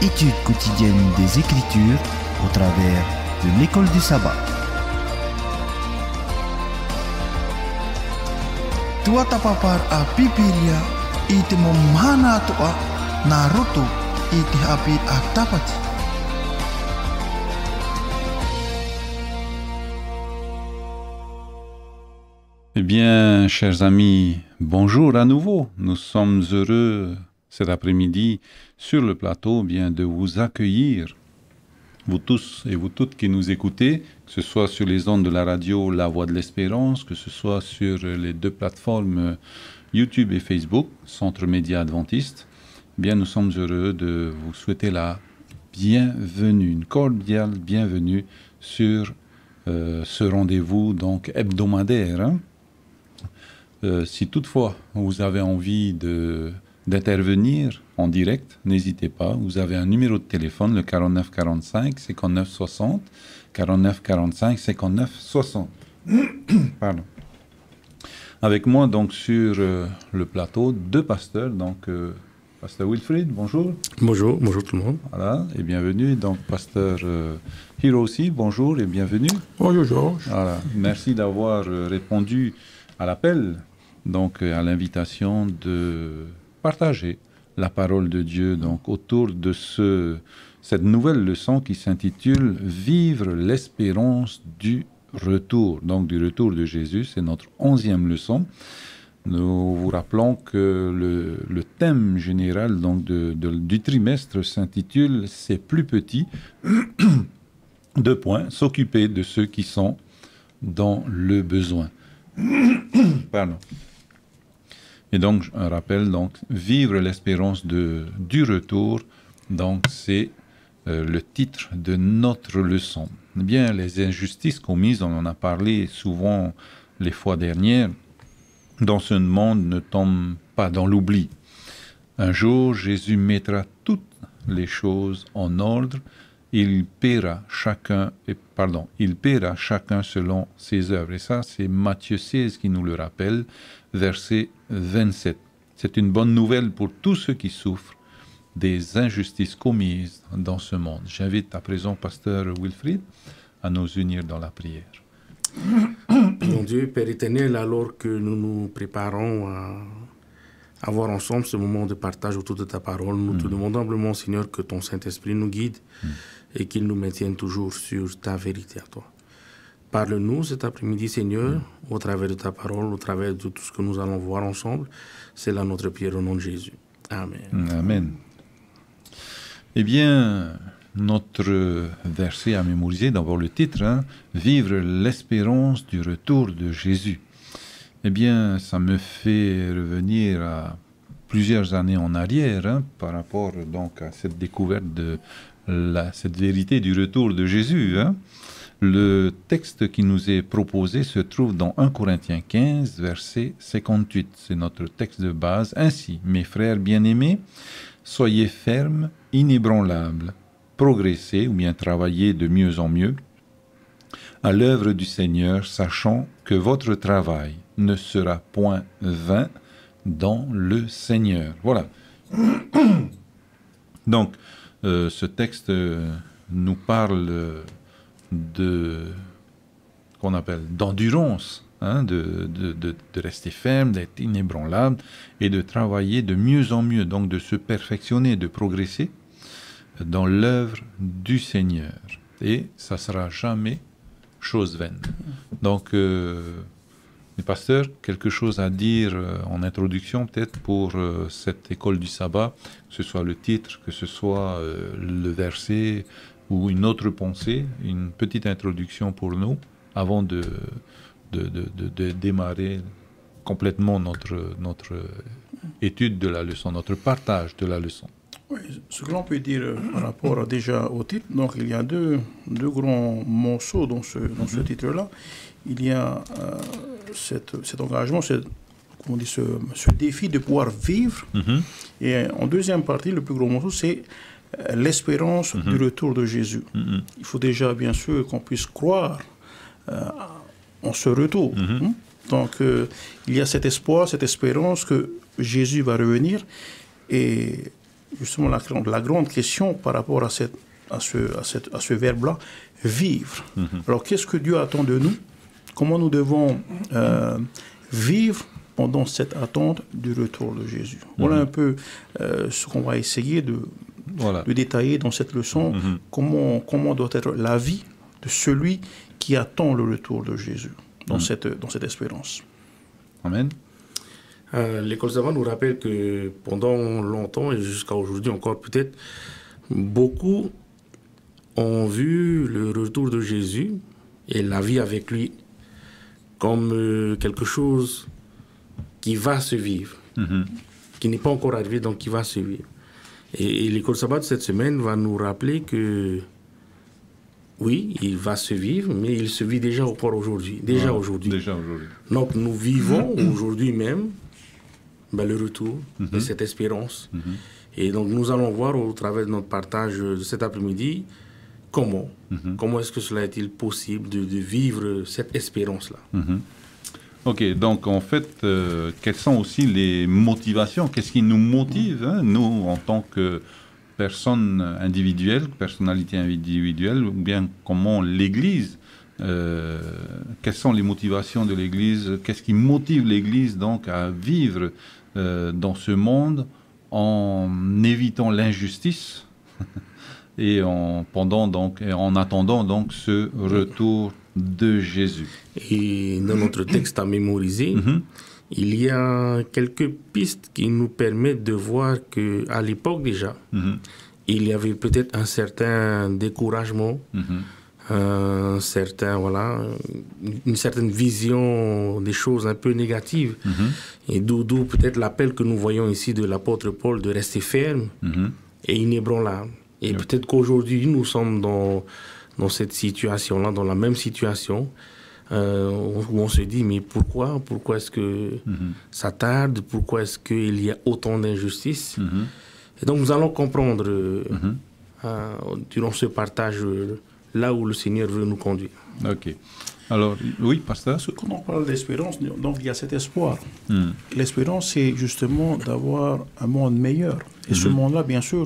étude quotidienne des Écritures au travers de l'école du sabbat. Tua tapapar a Bibilia ite momana toa Naruto ite habit a tapati. Eh bien, chers amis, bonjour à nouveau. Nous sommes heureux cet après-midi sur le plateau de vous accueillir, vous tous et vous toutes qui nous écoutez, que ce soit sur les ondes de la radio La Voix de l'Espérance, que ce soit sur les deux plateformes YouTube et Facebook, Centre Média Adventiste. Nous sommes heureux de vous souhaiter la bienvenue, une cordiale bienvenue sur ce rendez-vous donc hebdomadaire. Si toutefois vous avez envie d'intervenir en direct, n'hésitez pas. Vous avez un numéro de téléphone, le 49 45 59 60, 49 45 59 60. Pardon. Avec moi donc sur le plateau, deux pasteurs, donc pasteur Wilfried, bonjour. Bonjour tout le monde. Voilà, et bienvenue. Donc pasteur Hiro aussi, bonjour et bienvenue. Bonjour Georges. Voilà, merci d'avoir répondu à l'appel, donc à l'invitation de partager la parole de Dieu donc autour de cette nouvelle leçon qui s'intitule « Vivre l'espérance du retour ». Donc du retour de Jésus, c'est notre 11e leçon. Nous vous rappelons que le thème général donc du trimestre s'intitule « C'est plus petit ». 2 points, s'occuper de ceux qui sont dans le besoin. Pardon. Et donc, un rappel, donc, vivre l'espérance du retour, donc c'est le titre de notre leçon. Eh bien, les injustices commises, on en a parlé souvent les fois dernières, dans ce monde ne tombent pas dans l'oubli. Un jour, Jésus mettra toutes les choses en ordre. Il paiera chacun selon ses œuvres. Et ça, c'est Matthieu 16 qui nous le rappelle, verset 27. C'est une bonne nouvelle pour tous ceux qui souffrent des injustices commises dans ce monde. J'invite à présent pasteur Wilfried à nous unir dans la prière. Mon Dieu, Père éternel, alors que nous nous préparons à avoir ensemble ce moment de partage autour de ta parole, nous te demandons humblement, Seigneur, que ton Saint-Esprit nous guide et qu'il nous maintienne toujours sur ta vérité à toi. Parle-nous cet après-midi, Seigneur, au travers de ta parole, au travers de tout ce que nous allons voir ensemble. C'est là notre prière au nom de Jésus. Amen. Amen. Eh bien, notre verset à mémoriser, d'abord le titre, Vivre l'espérance du retour de Jésus. Eh bien, ça me fait revenir à plusieurs années en arrière par rapport donc à cette découverte de cette vérité du retour de Jésus. Le texte qui nous est proposé se trouve dans 1 Corinthiens 15, verset 58. C'est notre texte de base. Ainsi, mes frères bien-aimés, soyez fermes, inébranlables, progressez ou bien travaillez de mieux en mieux à l'œuvre du Seigneur, sachant que votre travail ne sera point vain dans le Seigneur. Voilà. Donc, ce texte nous parle qu'on appelle d'endurance, de rester ferme, d'être inébranlable et de travailler de mieux en mieux, donc de se perfectionner, de progresser dans l'œuvre du Seigneur. Et ça ne sera jamais chose vaine. Donc, les pasteurs, quelque chose à dire en introduction peut-être pour cette école du sabbat, que ce soit le titre, que ce soit le verset ou une autre pensée, une petite introduction pour nous avant de démarrer complètement notre étude de la leçon, notre partage de la leçon. Oui, ce que l'on peut dire par rapport déjà au titre, donc il y a deux grands morceaux dans ce titre-là. Il y a cet engagement, ce défi de pouvoir vivre. Et en deuxième partie, le plus gros morceau, c'est l'espérance du retour de Jésus. Il faut déjà, bien sûr, qu'on puisse croire en ce retour. Donc, il y a cet espoir, cette espérance que Jésus va revenir. Et justement la grande question par rapport à ce verbe-là, vivre. Alors, qu'est-ce que Dieu attend de nous? Comment nous devons vivre pendant cette attente du retour de Jésus? Voilà un peu ce qu'on va essayer de détailler dans cette leçon. Comment doit être la vie de celui qui attend le retour de Jésus dans cette espérance. Amen. L'école savante nous rappelle que pendant longtemps et jusqu'à aujourd'hui encore peut-être, beaucoup ont vu le retour de Jésus et la vie avec lui comme quelque chose qui va se vivre, qui n'est pas encore arrivé, donc qui va se vivre. Et l'école sabbat cette semaine va nous rappeler que oui, il va se vivre, mais il se vit déjà encore aujourd'hui. Déjà aujourd'hui. Donc nous vivons aujourd'hui même le retour de cette espérance. Et donc nous allons voir au travers de notre partage de cet après-midi comment est-ce que cela est-il possible de vivre cette espérance-là. Ok, donc en fait, quelles sont aussi les motivations? Qu'est-ce qui nous motive, nous, en tant que personnes individuelles, personnalité individuelle, ou bien comment l'Église, quelles sont les motivations de l'Église? Qu'est-ce qui motive l'Église donc à vivre dans ce monde en évitant l'injustice et en attendant donc ce retour de Jésus? Et dans notre texte à mémoriser, il y a quelques pistes qui nous permettent de voir qu'à l'époque déjà, il y avait peut-être un certain découragement, une certaine vision des choses un peu négatives. Et d'où peut-être l'appel que nous voyons ici de l'apôtre Paul de rester ferme et inébranlable. Et peut-être qu'aujourd'hui, nous sommes dans cette situation-là, dans la même situation, où on se dit, mais pourquoi est-ce que ça tarde? Pourquoi est-ce qu'il y a autant d'injustice? Et donc nous allons comprendre durant ce partage là où le Seigneur veut nous conduire. Ok. Alors, oui, pasteur? Quand on parle d'espérance, donc il y a cet espoir. L'espérance, c'est justement d'avoir un monde meilleur. Et ce monde-là, bien sûr,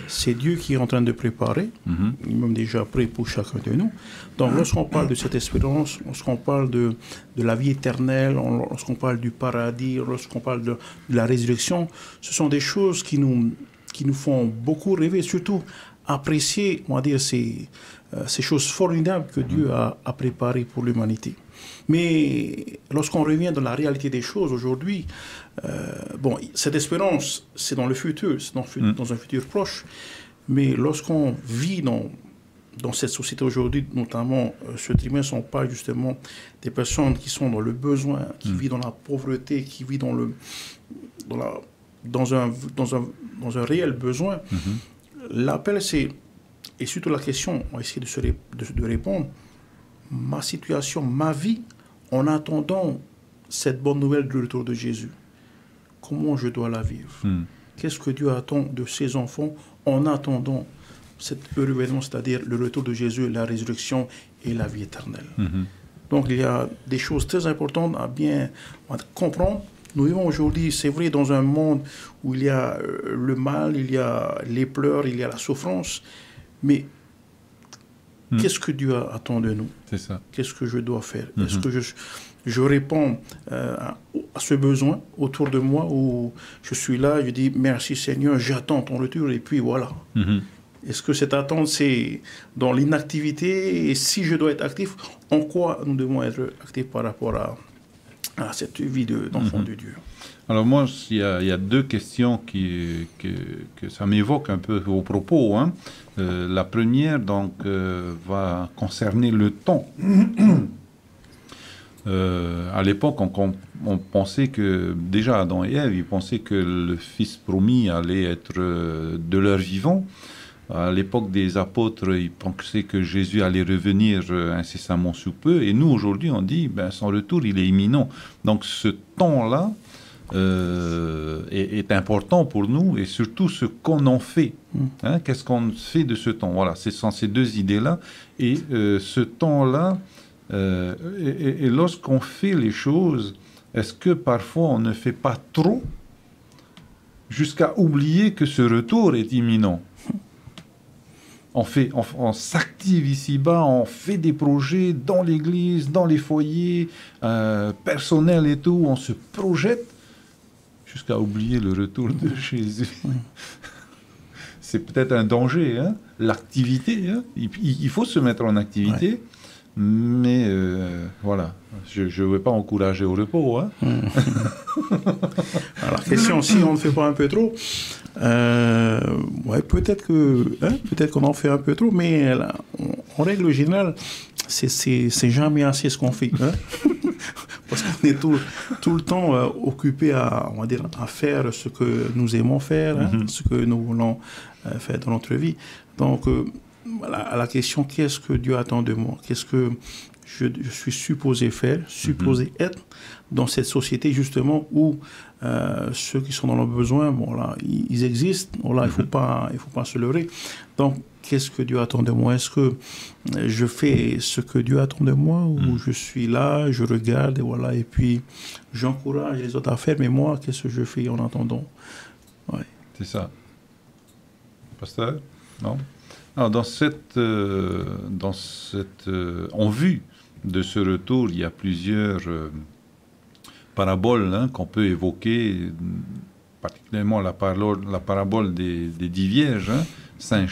c'est Dieu qui est en train de préparer, même déjà prêt pour chacun de nous. Donc, lorsqu'on parle de cette espérance, lorsqu'on parle de la vie éternelle, lorsqu'on parle du paradis, lorsqu'on parle de la résurrection, ce sont des choses qui nous font beaucoup rêver, surtout apprécier, on va dire, ces choses formidables que Dieu a préparées pour l'humanité. Mais lorsqu'on revient dans la réalité des choses aujourd'hui, cette espérance, c'est dans le futur, c'est dans un futur proche. Mais lorsqu'on vit dans cette société aujourd'hui, notamment ce trimestre, on parle justement des personnes qui sont dans le besoin, qui vivent dans la pauvreté, qui vivent dans un réel besoin. L'appel, c'est, et surtout la question, on va essayer de répondre, ma situation, ma vie, en attendant cette bonne nouvelle du retour de Jésus, comment je dois la vivre? Qu'est-ce que Dieu attend de ses enfants en attendant cet heureux événement, c'est-à-dire le retour de Jésus, la résurrection et la vie éternelle? Donc il y a des choses très importantes à bien comprendre. Nous vivons aujourd'hui, c'est vrai, dans un monde où il y a le mal, il y a les pleurs, il y a la souffrance, mais qu'est-ce que Dieu attend de nous? C'est ça. Qu'est-ce que je dois faire? Est-ce que je réponds à ce besoin autour de moi, où je suis là, je dis merci Seigneur, j'attends ton retour, et puis voilà. Est-ce que cette attente, c'est dans l'inactivité? Et si je dois être actif, en quoi nous devons être actifs par rapport à cette vie d'enfant de Dieu? Alors moi, il y a deux questions que ça m'évoque un peu au propos. La première, donc, va concerner le temps. À l'époque, on pensait que, déjà Adam et Ève, ils pensaient que le Fils promis allait être de leur vivant. À l'époque des apôtres, ils pensaient que Jésus allait revenir incessamment sous peu. Et nous, aujourd'hui, on dit, son retour, il est imminent. Donc ce temps-là est important pour nous, et surtout ce qu'on en fait. Qu'est-ce qu'on fait de ce temps? Voilà, ce sont ces deux idées-là. Et ce temps-là, et lorsqu'on fait les choses, est-ce que parfois on ne fait pas trop jusqu'à oublier que ce retour est imminent. On s'active ici-bas, on fait des projets dans l'église, dans les foyers, personnels et tout, on se projette jusqu'à oublier le retour de Jésus. C'est peut-être un danger, hein? L'activité, hein? Il faut se mettre en activité, mais voilà, je ne vais pas encourager au repos. Hein? Alors, la question, si on ne fait pas un peu trop, peut-être qu'on en fait un peu trop, mais là, en règle générale, c'est jamais assez ce qu'on fait. Hein? Parce qu'on est tout le temps occupé à faire ce que nous aimons faire, hein, ce que nous voulons faire dans notre vie. Donc, à la question, qu'est-ce que Dieu attend de moi? Qu'est-ce que je suis supposé faire, supposé être dans cette société, justement, où ceux qui sont dans le besoin, bon, là, ils existent. Bon, là, il ne faut pas se leurrer. Donc, qu'est-ce que Dieu attend de moi? Est-ce que je fais ce que Dieu attend de moi, ou je suis là, je regarde, et voilà, et puis j'encourage les autres à faire, mais moi, qu'est-ce que je fais en attendant? Ouais. C'est ça. Pasteur? Non? Alors, en vue de ce retour, il y a plusieurs paraboles, hein, qu'on peut évoquer, particulièrement la parabole des 10 vierges, hein, 5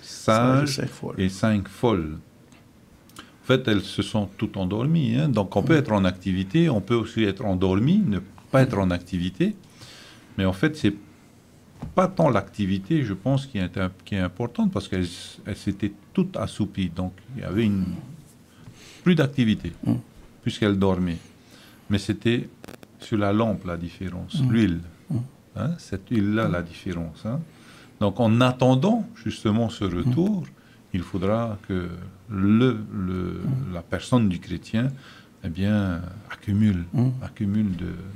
sages et 5 folles. En fait, elles se sont toutes endormies. Hein, donc, on peut être en activité, on peut aussi être endormi, ne pas être en activité. Mais en fait, c'est pas tant l'activité, je pense, qui est importante, parce qu'elles s'étaient toutes assoupies. Donc, il y avait plus d'activité, puisqu'elles dormaient. Mais c'était sur la lampe la différence, l'huile. Hein, cette huile-là, la différence. Hein. Donc, en attendant justement ce retour, il faudra que la personne du chrétien, eh bien, accumule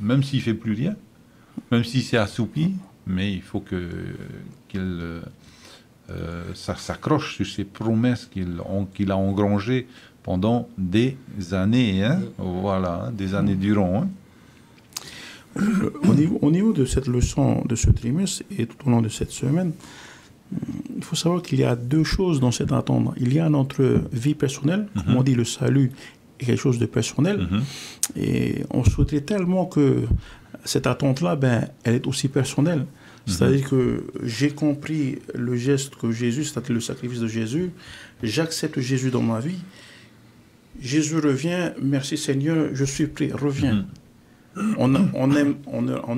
même s'il ne fait plus rien, même s'il s'est assoupi, mais il faut qu'il s'accroche sur ces promesses qu'il a engrangées pendant des années, hein? Voilà, hein, des années durant. Hein? Au niveau de cette leçon de ce trimestre et tout au long de cette semaine, il faut savoir qu'il y a deux choses dans cette attente. Il y a notre vie personnelle, comme on dit, le salut est quelque chose de personnel, et on souhaiterait tellement que cette attente-là, elle est aussi personnelle. C'est-à-dire que j'ai compris le geste que Jésus, c'est-à-dire le sacrifice de Jésus, j'accepte Jésus dans ma vie. Jésus revient, merci Seigneur, je suis prêt, reviens. On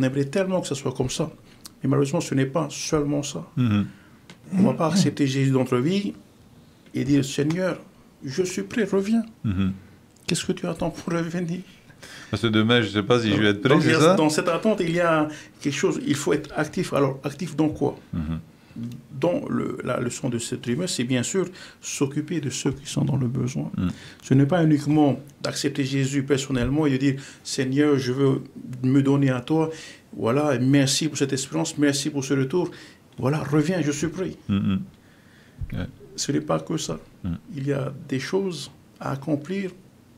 aimerait tellement que ce soit comme ça. Mais malheureusement, ce n'est pas seulement ça. On ne va pas accepter Jésus dans notre vie et dire, Seigneur, je suis prêt, reviens. Qu'est-ce que tu attends pour revenir? C'est dommage, je ne sais pas si je vais être prêt, c'est ça? Dans cette attente, il y a quelque chose, il faut être actif. Alors, actif dans quoi? Dans la leçon de ce trimestre, c'est bien sûr s'occuper de ceux qui sont dans le besoin. Ce n'est pas uniquement d'accepter Jésus personnellement et de dire, Seigneur, je veux me donner à toi. Voilà, merci pour cette expérience, merci pour ce retour. Voilà, reviens, je suis prêt. Ce n'est pas que ça. Il y a des choses à accomplir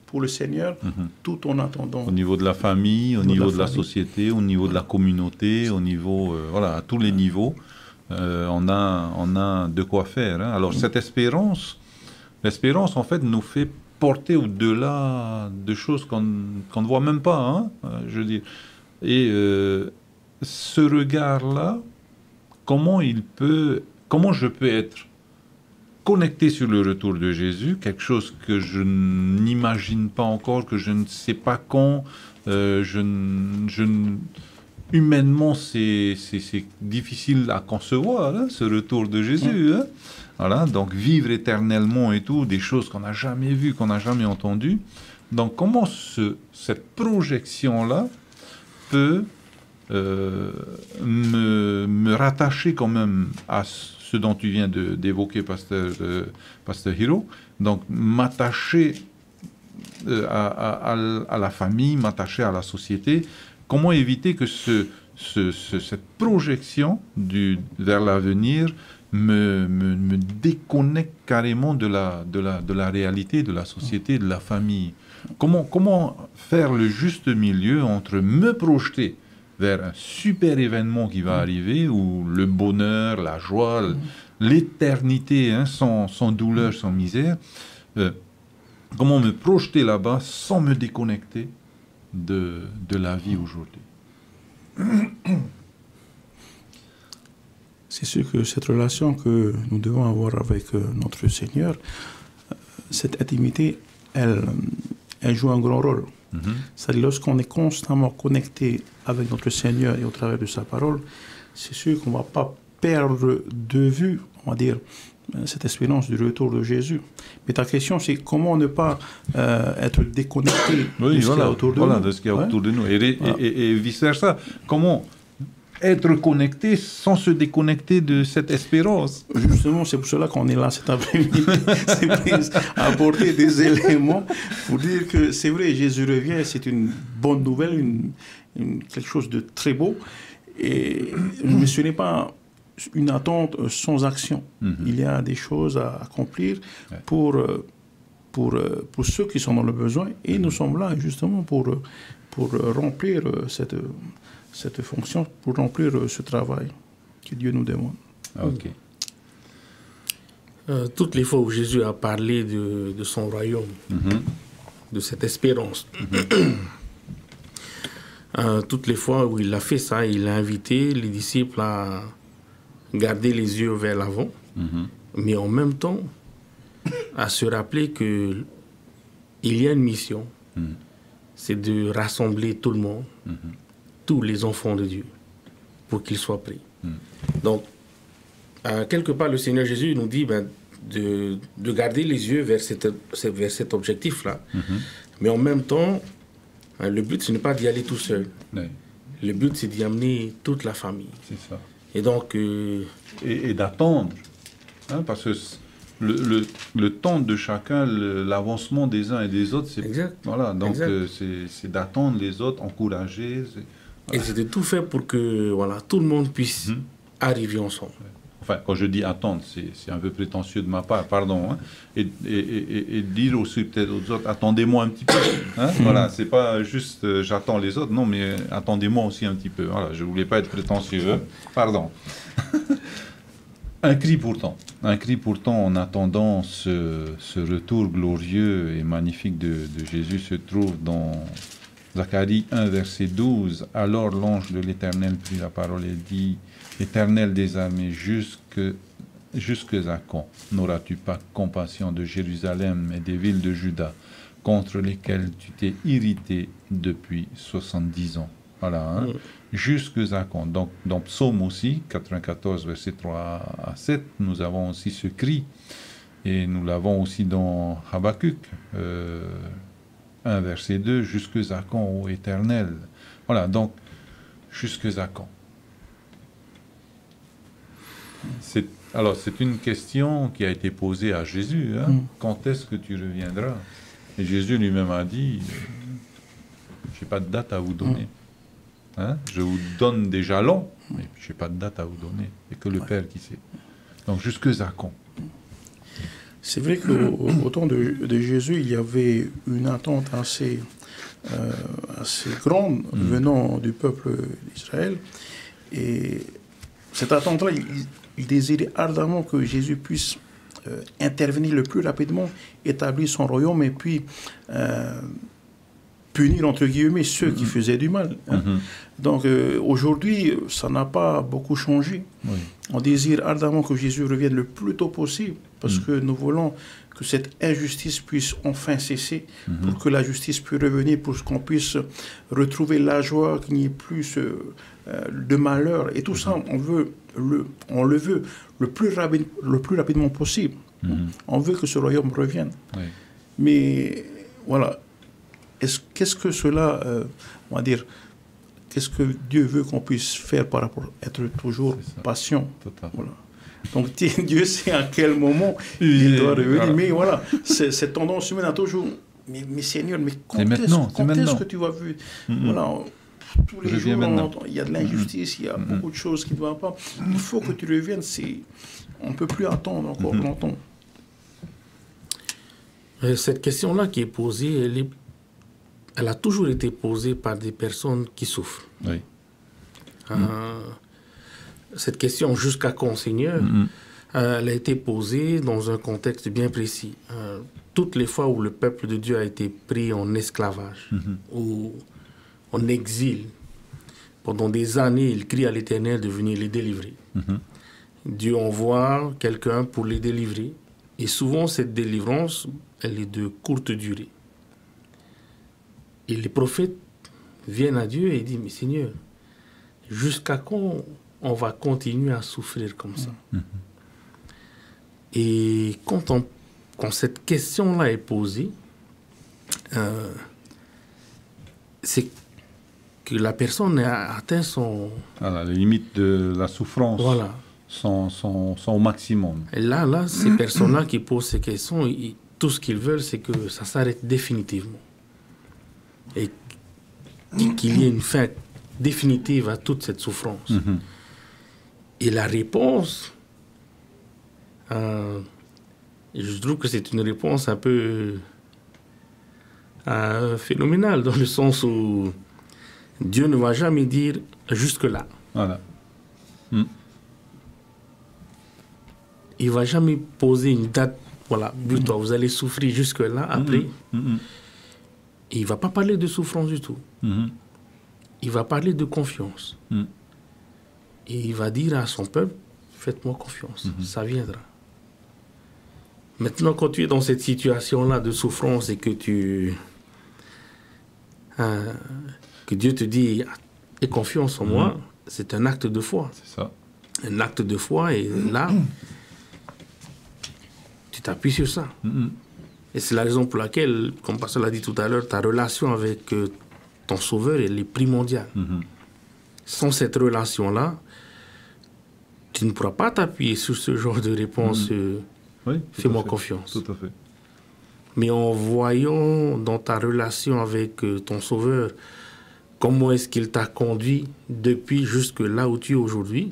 pour le Seigneur, tout en attendant. Au niveau de la famille, au niveau de la société, au niveau de la communauté, au niveau, voilà, à tous les niveaux, on a de quoi faire. Hein. Alors, cette l'espérance, en fait, nous fait porter au-delà de choses qu'on ne voit même pas, hein, je veux dire. Et ce regard-là, comment je peux être connecté sur le retour de Jésus, quelque chose que je n'imagine pas encore, que je ne sais pas quand, humainement c'est difficile à concevoir, hein, ce retour de Jésus. Hein. Voilà, donc vivre éternellement et tout, des choses qu'on n'a jamais vues, qu'on n'a jamais entendues. Donc comment cette projection-là peut me rattacher quand même à ce dont tu viens d'évoquer, Pasteur Hiro, donc m'attacher à la famille, m'attacher à la société. Comment éviter que cette projection vers l'avenir me déconnecte carrément de la réalité, de la société, de la famille? Comment faire le juste milieu entre me projeter vers un super événement qui va arriver, où le bonheur, la joie, l'éternité, hein, sans douleur, sans misère. Comment me projeter là-bas sans me déconnecter de la vie aujourd'hui? C'est sûr que cette relation que nous devons avoir avec notre Seigneur, cette intimité, elle joue un grand rôle. C'est-à-dire, lorsqu'on est constamment connecté avec notre Seigneur et au travers de sa parole, c'est sûr qu'on ne va pas perdre de vue, on va dire, cette espérance du retour de Jésus. Mais ta question, c'est comment ne pas être déconnecté de ce qu'il y a autour de nous. De ce qu'il y a autour de nous. Et vice-versa. Comment être connecté sans se déconnecter de cette espérance? Justement, c'est pour cela qu'on est là cet après-midi. C'est pour apporter des éléments pour dire que c'est vrai, Jésus revient, c'est une bonne nouvelle, quelque chose de très beau. Mais ce n'est pas une attente sans action. Il y a des choses à accomplir pour ceux qui sont dans le besoin, et nous sommes là justement pour remplir cette fonction, pour remplir ce travail que Dieu nous demande. Ok. Toutes les fois où Jésus a parlé de son royaume, de cette espérance, toutes les fois où il a fait ça, il a invité les disciples à garder les yeux vers l'avant, mais en même temps à se rappeler qu'il y a une mission, c'est de rassembler tout le monde, tous les enfants de Dieu, pour qu'ils soient pris. Donc, quelque part, le Seigneur Jésus nous dit de garder les yeux vers cet objectif-là, mais en même temps, le but, ce n'est pas d'y aller tout seul. Oui. Le but, c'est d'y amener toute la famille. C'est ça. Et donc... Et d'attendre. Hein, parce que le temps de chacun, l'avancement des uns et des autres, c'est... Exact. Voilà, donc Exact. C'est d'attendre les autres, encourager. Et c'était tout fait pour que tout le monde puisse arriver ensemble. Enfin, quand je dis attendre, c'est un peu prétentieux de ma part, pardon. Hein, et dire aussi peut-être aux autres, attendez-moi un petit peu. Hein, voilà, c'est pas juste j'attends les autres, non, mais attendez-moi aussi un petit peu. Voilà, je voulais pas être prétentieux, pardon. Un cri pourtant en attendant ce retour glorieux et magnifique de Jésus se trouve dans Zacharie 1, verset 12. Alors l'ange de l'Éternel prit la parole et dit: Éternel des armées, jusque à quand n'auras-tu pas compassion de Jérusalem et des villes de Juda, contre lesquelles tu t'es irrité depuis 70 ans? Voilà, hein? Jusque à quand? Donc, dans Psaume aussi, 94, versets 3 à 7, nous avons aussi ce cri, et nous l'avons aussi dans Habakkuk 1, verset 2, jusque à quand, ô Éternel? Voilà, donc, jusque à quand? Alors, c'est une question qui a été posée à Jésus. Hein? Quand est-ce que tu reviendras? Et Jésus lui-même a dit, je n'ai pas de date à vous donner. Hein? Je vous donne des jalons, mais je n'ai pas de date à vous donner. Il n'y a que le Père qui sait. Donc, jusque à quand? C'est vrai qu'au temps de Jésus, il y avait une attente assez grande venant du peuple d'Israël. Et cette attente-là, il désirait ardemment que Jésus puisse intervenir le plus rapidement, établir son royaume et puis punir, entre guillemets, ceux qui faisaient du mal. Hein. Donc aujourd'hui, ça n'a pas beaucoup changé. Oui. On désire ardemment que Jésus revienne le plus tôt possible parce que nous voulons que cette injustice puisse enfin cesser, pour que la justice puisse revenir, pour qu'on puisse retrouver la joie, qu'il n'y ait plus de malheur. Et tout ça, on le veut le plus rapidement possible. On veut que ce royaume revienne. Oui. Mais voilà, qu'est-ce que cela, on va dire, qu'est-ce que Dieu veut qu'on puisse faire par rapport à être toujours patient. Voilà. Donc Dieu sait à quel moment il doit revenir. Voilà. Mais voilà, cette tendance humaine a toujours, mais Seigneur, mais quand est-ce que tu vas vu? Voilà, tous les jours, il y a de l'injustice, il y a beaucoup de choses qui ne vont pas. Il faut que tu reviennes. On ne peut plus attendre encore longtemps. Cette question-là qui est posée, elle a toujours été posée par des personnes qui souffrent. Oui. Cette question, jusqu'à quand, Seigneur, elle a été posée dans un contexte bien précis. Toutes les fois où le peuple de Dieu a été pris en esclavage ou en exil, pendant des années, ils crient à l'Éternel de venir les délivrer. Dieu envoie quelqu'un pour les délivrer. Et souvent, cette délivrance, elle est de courte durée. Et les prophètes viennent à Dieu et disent, mais Seigneur, jusqu'à quand on va continuer à souffrir comme ça? Et quand cette question-là est posée, c'est que la personne a atteint son... À la limite de la souffrance, Voilà. son maximum. Et là, ces personnes-là qui posent ces questions, tout ce qu'ils veulent, c'est que ça s'arrête définitivement. Et qu'il y ait une fin définitive à toute cette souffrance. Et la réponse, je trouve que c'est une réponse un peu phénoménale, dans le sens où Dieu ne va jamais dire jusque-là. Voilà. Il ne va jamais poser une date, voilà, butoir, vous allez souffrir jusque-là, après. Et il ne va pas parler de souffrance du tout. Il va parler de confiance. Et il va dire à son peuple, faites-moi confiance, ça viendra. Maintenant, quand tu es dans cette situation-là de souffrance et que Dieu te dit, aie confiance en moi, c'est un acte de foi. C'est ça. Un acte de foi, et là, tu t'appuies sur ça. Et c'est la raison pour laquelle, comme Pasteur l'a dit tout à l'heure, ta relation avec ton Sauveur, elle est primordiale. Sans cette relation-là, tu ne pourras pas t'appuyer sur ce genre de réponse. Oui, fais-moi confiance. Tout à fait. Mais en voyant dans ta relation avec ton Sauveur, comment est-ce qu'il t'a conduit depuis jusque là où tu es aujourd'hui,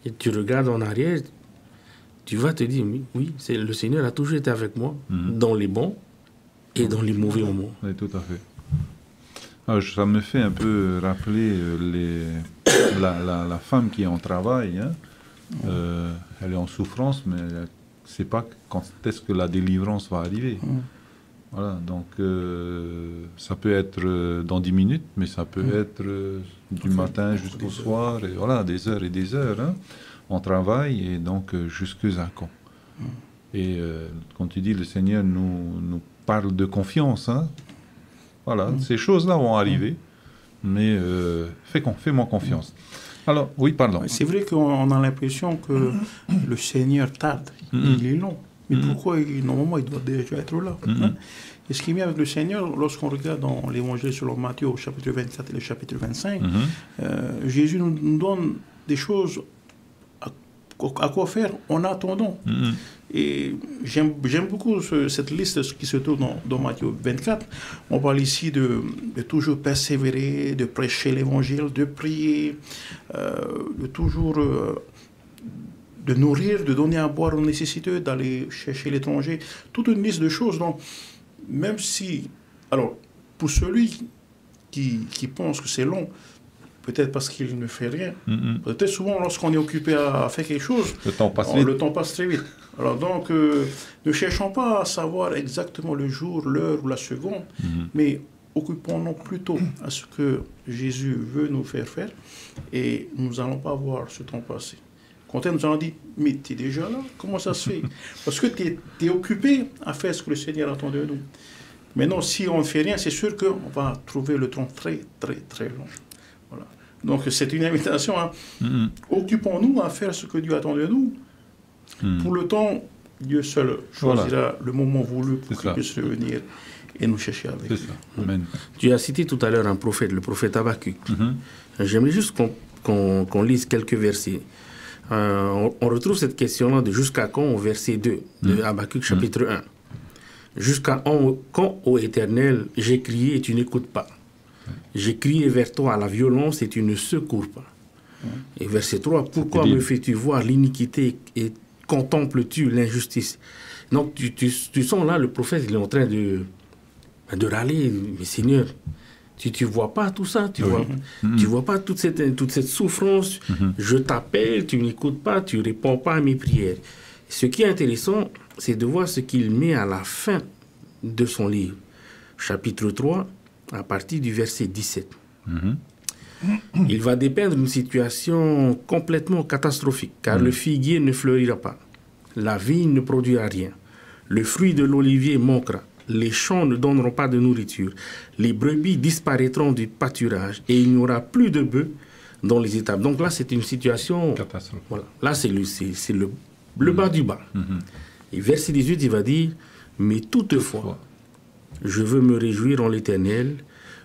et tu regardes en arrière, tu vas te dire, oui, le Seigneur a toujours été avec moi, dans les bons et dans les mauvais moments. Oui, tout à fait. Alors, ça me fait un peu rappeler la femme qui est en travail. Elle est en souffrance, mais elle ne sait pas quand est-ce que la délivrance va arriver. Voilà, donc ça peut être dans 10 minutes, mais ça peut être du matin jusqu'au soir, et voilà, des heures et des heures. On travaille, et donc jusqu'à quand. Et quand tu dis, le Seigneur nous parle de confiance, voilà, ces choses-là vont arriver, mais fais-moi confiance. Alors, oui, pardon. C'est vrai qu'on a l'impression que le Seigneur tarde, il est long. Mais pourquoi, normalement, il doit déjà être là. Et ce qui est bien avec le Seigneur, lorsqu'on regarde dans l'évangile selon Matthieu, au chapitre 24 et le chapitre 25, Jésus nous donne des choses à quoi faire en attendant. Et j'aime beaucoup cette liste qui se trouve dans Matthieu 24. On parle ici de toujours persévérer, de prêcher l'évangile, de prier, de toujours de nourrir, de donner à boire aux nécessiteux, d'aller chercher l'étranger. Toute une liste de choses. Donc, même si... Alors, pour celui qui pense que c'est long, peut-être parce qu'il ne fait rien. Peut-être souvent, lorsqu'on est occupé à faire quelque chose, le temps passe très vite. Alors donc, ne cherchons pas à savoir exactement le jour, l'heure ou la seconde, mais occupons-nous plutôt à ce que Jésus veut nous faire faire, et nous n'allons pas voir ce temps passer. Quand nous allons dire, mais tu es déjà là, comment ça se fait? Parce que tu es occupé à faire ce que le Seigneur attend de nous. Maintenant, si on ne fait rien, c'est sûr qu'on va trouver le temps très, très, très long. Voilà. Donc, c'est une invitation. Occupons-nous à faire ce que Dieu attend de nous. Pour le temps, Dieu seul choisira le moment voulu pour qu'il puisse revenir et nous chercher avec lui. Amen. Tu as cité tout à l'heure un prophète, le prophète Habakkuk. J'aimerais juste qu'on lise quelques versets. On retrouve cette question-là de jusqu'à quand au verset 2 de Habakkuk chapitre 1. Jusqu'à quand, ô Éternel, j'ai crié et tu n'écoutes pas. J'ai crié vers toi à la violence et tu ne secours pas. Et verset 3, pourquoi me fais-tu voir l'iniquité et contemples-tu l'injustice? Donc tu sens là, le prophète il est en train de râler, mais Seigneur, Tu vois pas tout ça, tu vois pas toute cette souffrance. Je t'appelle, tu n'écoutes pas, tu réponds pas à mes prières. Ce qui est intéressant, c'est de voir ce qu'il met à la fin de son livre, chapitre 3, à partir du verset 17. Il va dépeindre une situation complètement catastrophique, car le figuier ne fleurira pas, la vigne ne produira rien, le fruit de l'olivier manquera, les champs ne donneront pas de nourriture, les brebis disparaîtront du pâturage et il n'y aura plus de bœufs dans les étables. Donc là, c'est une situation... Catastrophe. Voilà. Là, c'est le bas du bas. Et verset 18, il va dire, « Mais toutefois, je veux me réjouir en l'Éternel,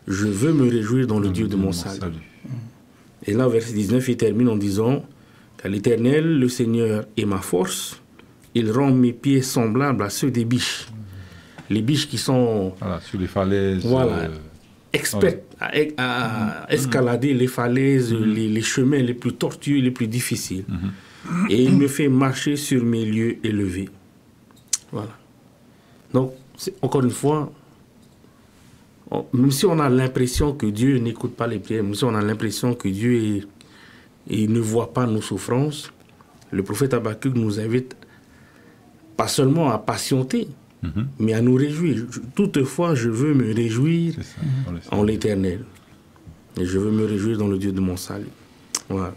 je veux me réjouir dans le Dieu de mon salut. » Et là, verset 19, il termine en disant, « Car l'Éternel, le Seigneur, est ma force, il rend mes pieds semblables à ceux des biches. » Les biches qui sont... Voilà, sur les falaises. Voilà. Experts à escalader les falaises, les chemins les plus tortueux, les plus difficiles. Et il me fait marcher sur mes lieux élevés. Voilà. Donc, encore une fois, même si on a l'impression que Dieu n'écoute pas les prières, même si on a l'impression que Dieu ne voit pas nos souffrances, le prophète Habakkuk nous invite pas seulement à patienter, mais à nous réjouir. Toutefois, je veux me réjouir en l'Éternel. Et je veux me réjouir dans le Dieu de mon salut. Voilà.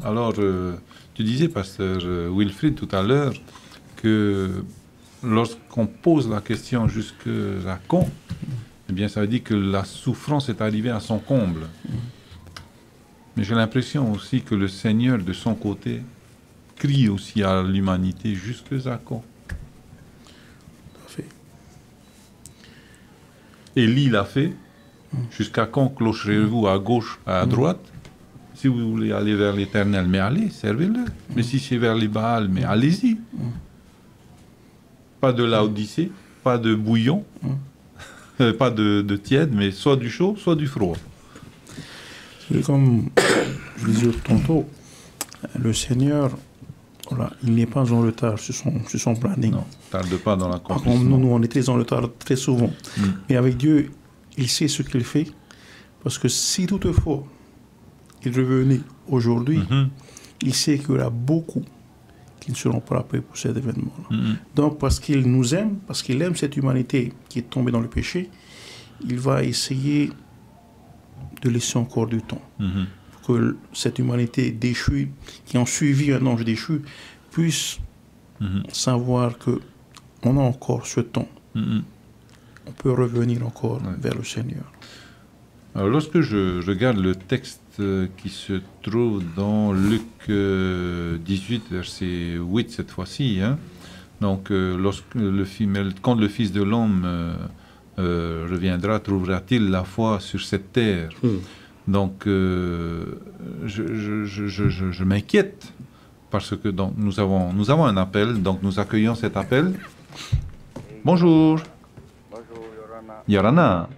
Alors, tu disais, pasteur Wilfried, tout à l'heure, que lorsqu'on pose la question jusqu'à quand, eh bien, ça veut dire que la souffrance est arrivée à son comble. Mais j'ai l'impression aussi que le Seigneur, de son côté, crie aussi à l'humanité jusqu'à quand. Élie l'a fait. Jusqu'à quand clocherez-vous à gauche, à droite? Si vous voulez aller vers l'Éternel, mais allez, servez-le. Mais si c'est vers les Baals, mais allez-y. Pas de Laodicée, pas de bouillon, pas de tiède, mais soit du chaud, soit du froid. C'est comme je le disais tantôt, le Seigneur, voilà, il n'est pas en retard sur son planning. Non, tarde pas dans Par l'accomplissement. contre, nous, on était en retard très souvent. Mais avec Dieu, il sait ce qu'il fait. Parce que si toutefois, il revenait aujourd'hui, il sait qu'il y aura beaucoup qui ne seront pas prêts pour cet événement-là. Donc, parce qu'il nous aime, parce qu'il aime cette humanité qui est tombée dans le péché, il va essayer de laisser encore du temps. Pour que cette humanité déchue, qui ont suivi un ange déchu, puisse savoir qu'on a encore ce temps. On peut revenir encore vers le Seigneur. Alors, lorsque je regarde le texte qui se trouve dans Luc 18, verset 8 cette fois-ci, donc quand le Fils de l'homme reviendra, trouvera-t-il la foi sur cette terre? Donc, je m'inquiète parce que donc, nous avons un appel, donc nous accueillons cet appel. Bonjour. Bonjour, Yorana. Yorana.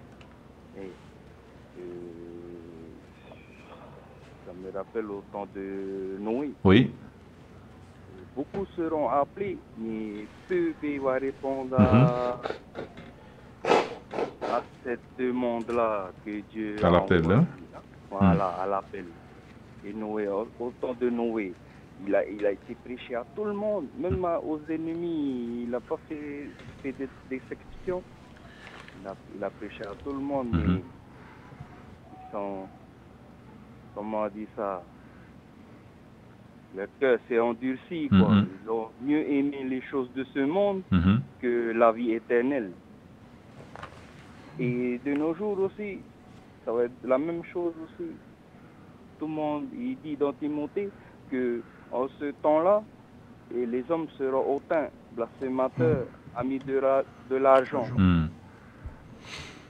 Ça me rappelle au temps de Noé. Oui. Beaucoup seront appelés, mais peu vont répondre à cette demande-là que Dieu à l'appel, envoyé. Voilà, à l'appel. Et Noé, au temps de Noé, il a été prêché à tout le monde, même aux ennemis. Il n'a pas fait d'exception. Il a prêché à tout le monde, mais ils sont, comment on dit ça, leur cœur s'est endurci, quoi. Ils ont mieux aimé les choses de ce monde que la vie éternelle. Et de nos jours aussi, ça va être la même chose aussi. Tout le monde, il dit dans Timothée que en ce temps-là, les hommes seront hautains, blasphémateurs, amis de l'argent.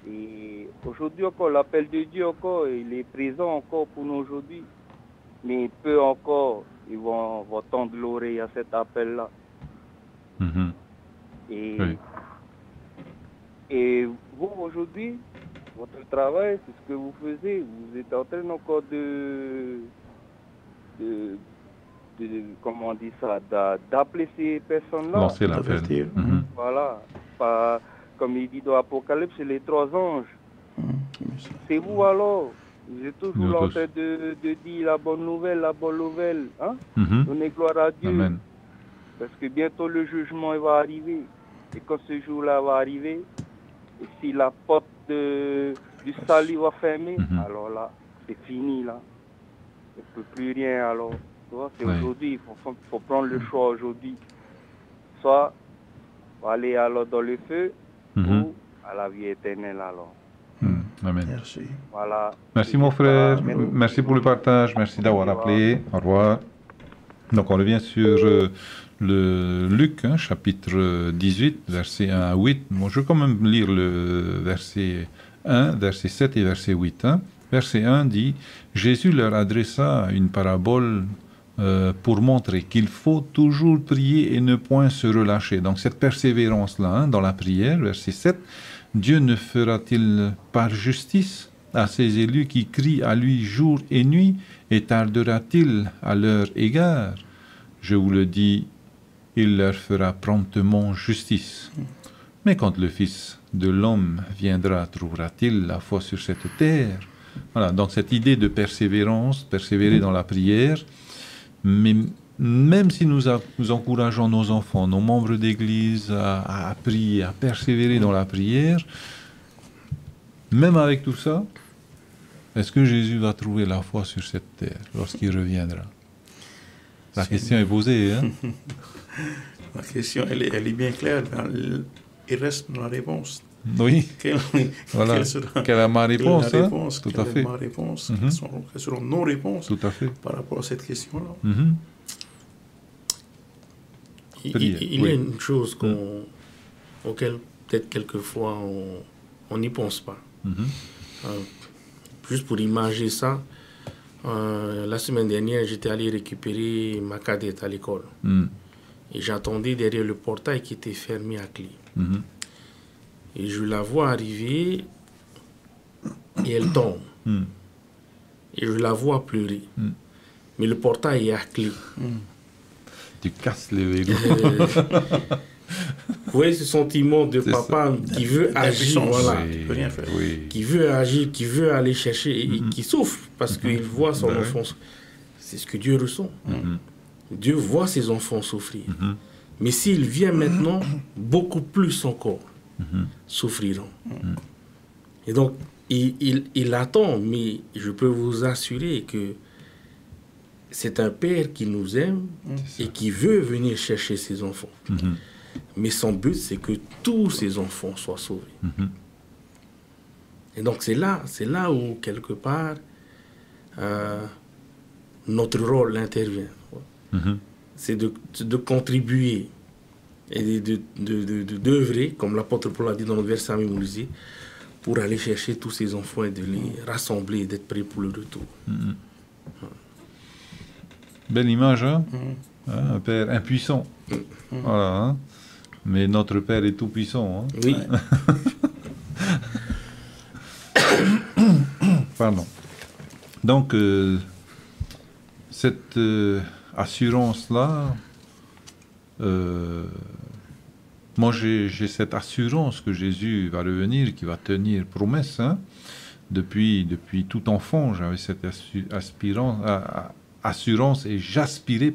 Et aujourd'hui encore, l'appel de Dieu encore, il est présent encore pour nous aujourd'hui. Mais peu encore, ils vont tendre l'oreille à cet appel-là. Et vous, aujourd'hui, votre travail, c'est ce que vous faisiez. Vous êtes en train encore de comment on dit ça, d'appeler ces personnes-là. Lancer l'appel. Voilà. Comme il dit dans l'Apocalypse, c'est les 3 anges c'est vous alors. Vous êtes toujours Nous là en tous. train de dire la bonne nouvelle, hein? Mhm. Donnez gloire à Dieu. Amen. Parce que bientôt le jugement il va arriver. Et quand ce jour-là va arriver, et si la porte du salut va fermer, alors là, c'est fini là. Il ne peut plus rien alors. Tu vois, c'est aujourd'hui, il faut prendre le choix aujourd'hui. Soit aller alors dans le feu ou à la vie éternelle alors. Amen. Merci. Voilà. Merci mon frère, merci pour le partage, merci d'avoir appelé, au revoir. Donc on revient sur le Luc, hein, chapitre 18, versets 1 à 8. Bon, je vais quand même lire le verset 1, verset 7 et verset 8. Hein. Verset 1 dit, Jésus leur adressa une parabole pour montrer qu'il faut toujours prier et ne point se relâcher. Donc cette persévérance-là, hein, dans la prière, verset 7, Dieu ne fera-t-il pas justice à ses élus qui crient à lui jour et nuit, et tardera-t-il à leur égard? Je vous le dis, il leur fera promptement justice. Mais quand le Fils de l'homme viendra, trouvera-t-il la foi sur cette terre? Voilà, donc cette idée de persévérance, persévérer dans la prière, mais même si nous encourageons nos enfants, nos membres d'église à prier, à persévérer dans la prière, même avec tout ça, est-ce que Jésus va trouver la foi sur cette terre lorsqu'il reviendra? La question est posée. Hein? La question, elle est bien claire. Il reste dans la réponse. Oui. Voilà. Quelle est ma réponse? Quelle est la réponse? Tout à fait. Ma réponse? Quelles seront nos réponses? Tout à fait. Par rapport à cette question-là. Il y a une chose auquel peut-être quelquefois on n'y pense pas. Juste pour imager ça, la semaine dernière, j'étais allé récupérer ma cadette à l'école. Et j'attendais derrière le portail qui était fermé à clé. Et je la vois arriver et elle tombe. Et je la vois pleurer. Mais le portail est à clé. Tu casses les vélos. Vous voyez ce sentiment de papa qui veut agir, voilà, qui veut agir, qui veut aller chercher et qui souffre parce qu'il voit son enfant. C'est ce que Dieu ressent. Dieu voit ses enfants souffrir. Mais s'il vient maintenant, beaucoup plus encore souffriront. Et donc, il attend, mais je peux vous assurer que c'est un père qui nous aime et qui veut venir chercher ses enfants. Mais son but, c'est que tous ses enfants soient sauvés. Et donc, c'est là où, quelque part, notre rôle intervient. C'est de contribuer et d'œuvrer, comme l'apôtre Paul a dit dans notre verset mémorisé, pour aller chercher tous ces enfants et de les rassembler et d'être prêts pour le retour. Belle image, hein? Un père impuissant. Voilà, hein? Mais notre Père est tout puissant. Hein? Oui. Pardon. Donc, cette assurance-là, moi j'ai cette assurance que Jésus va revenir, qui va tenir promesse. Hein? Depuis tout enfant, j'avais cette assurance et j'aspirais,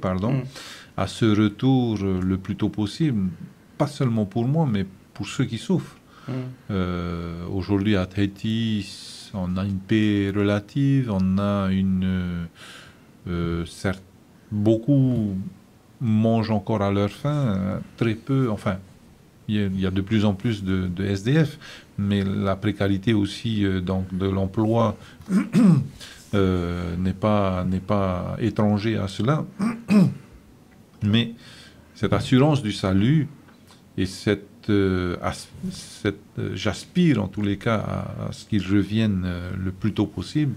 à ce retour le plus tôt possible, pas seulement pour moi, mais pour ceux qui souffrent. Aujourd'hui à Tahiti, on a une paix relative, on a certes, beaucoup mangent encore à leur faim, très peu, enfin, il y a de plus en plus de SDF, mais la précarité aussi donc de l'emploi n'est pas étranger à cela. Mais cette assurance du salut et j'aspire en tous les cas à ce qu'ils reviennent le plus tôt possible,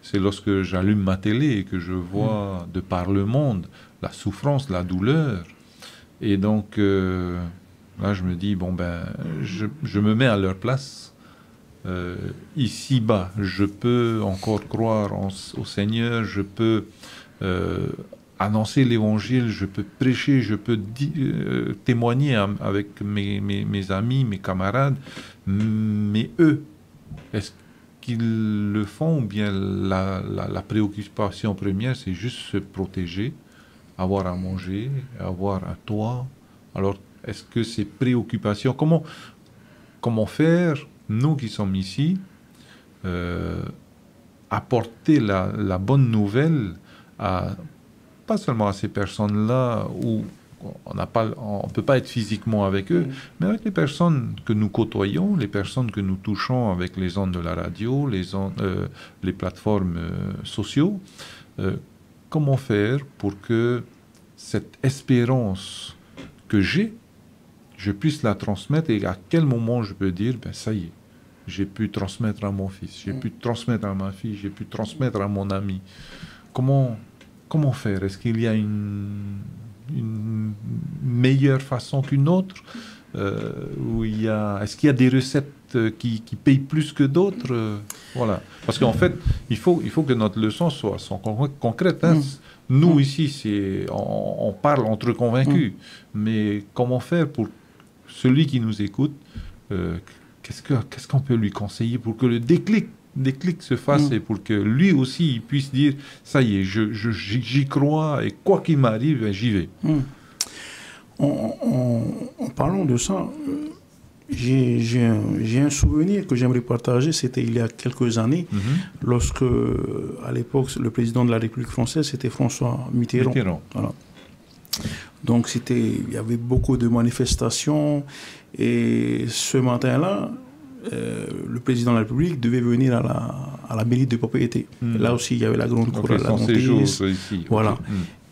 c'est lorsque j'allume ma télé et que je vois de par le monde la souffrance, la douleur. Et donc là je me dis, je me mets à leur place. Ici-bas, je peux encore croire au Seigneur, je peux annoncer l'évangile, je peux prêcher, je peux témoigner avec mes amis, mes camarades, mais eux, qu'ils le font ou bien la préoccupation première, c'est juste se protéger, avoir à manger, avoir un toit? Alors, est-ce que ces préoccupations, comment faire, nous qui sommes ici, apporter la bonne nouvelle pas seulement à ces personnes-là où on ne peut pas être physiquement avec eux, mais avec les personnes que nous côtoyons, les personnes que nous touchons avec les ondes de la radio, les plateformes sociaux. Comment faire pour que cette espérance que je puisse la transmettre, et à quel moment je peux dire, ça y est, j'ai pu transmettre à mon fils, j'ai pu transmettre à ma fille, j'ai pu transmettre à mon ami. Comment faire? Est-ce qu'il y a une meilleure façon qu'une autre? Est-ce qu'il y a des recettes qui payent plus que d'autres? Voilà. Parce qu'en fait, il faut que notre leçon soit concrète. Hein. Nous, ici, on parle entre convaincus. Mais comment faire pour celui qui nous écoute? Qu'est-ce qu'on peut lui conseiller pour que le déclic se fasse et pour que lui aussi il puisse dire ça y est, j'y crois et quoi qu'il m'arrive, j'y vais. En parlant de ça, j'ai un souvenir que j'aimerais partager. C'était il y a quelques années, lorsque, à l'époque, le président de la République française, c'était François Mitterrand. Voilà. Donc, il y avait beaucoup de manifestations. Et ce matin-là, le président de la République devait venir à la mairie de propriété. Là aussi, il y avait la grande cour à la notice. Voilà.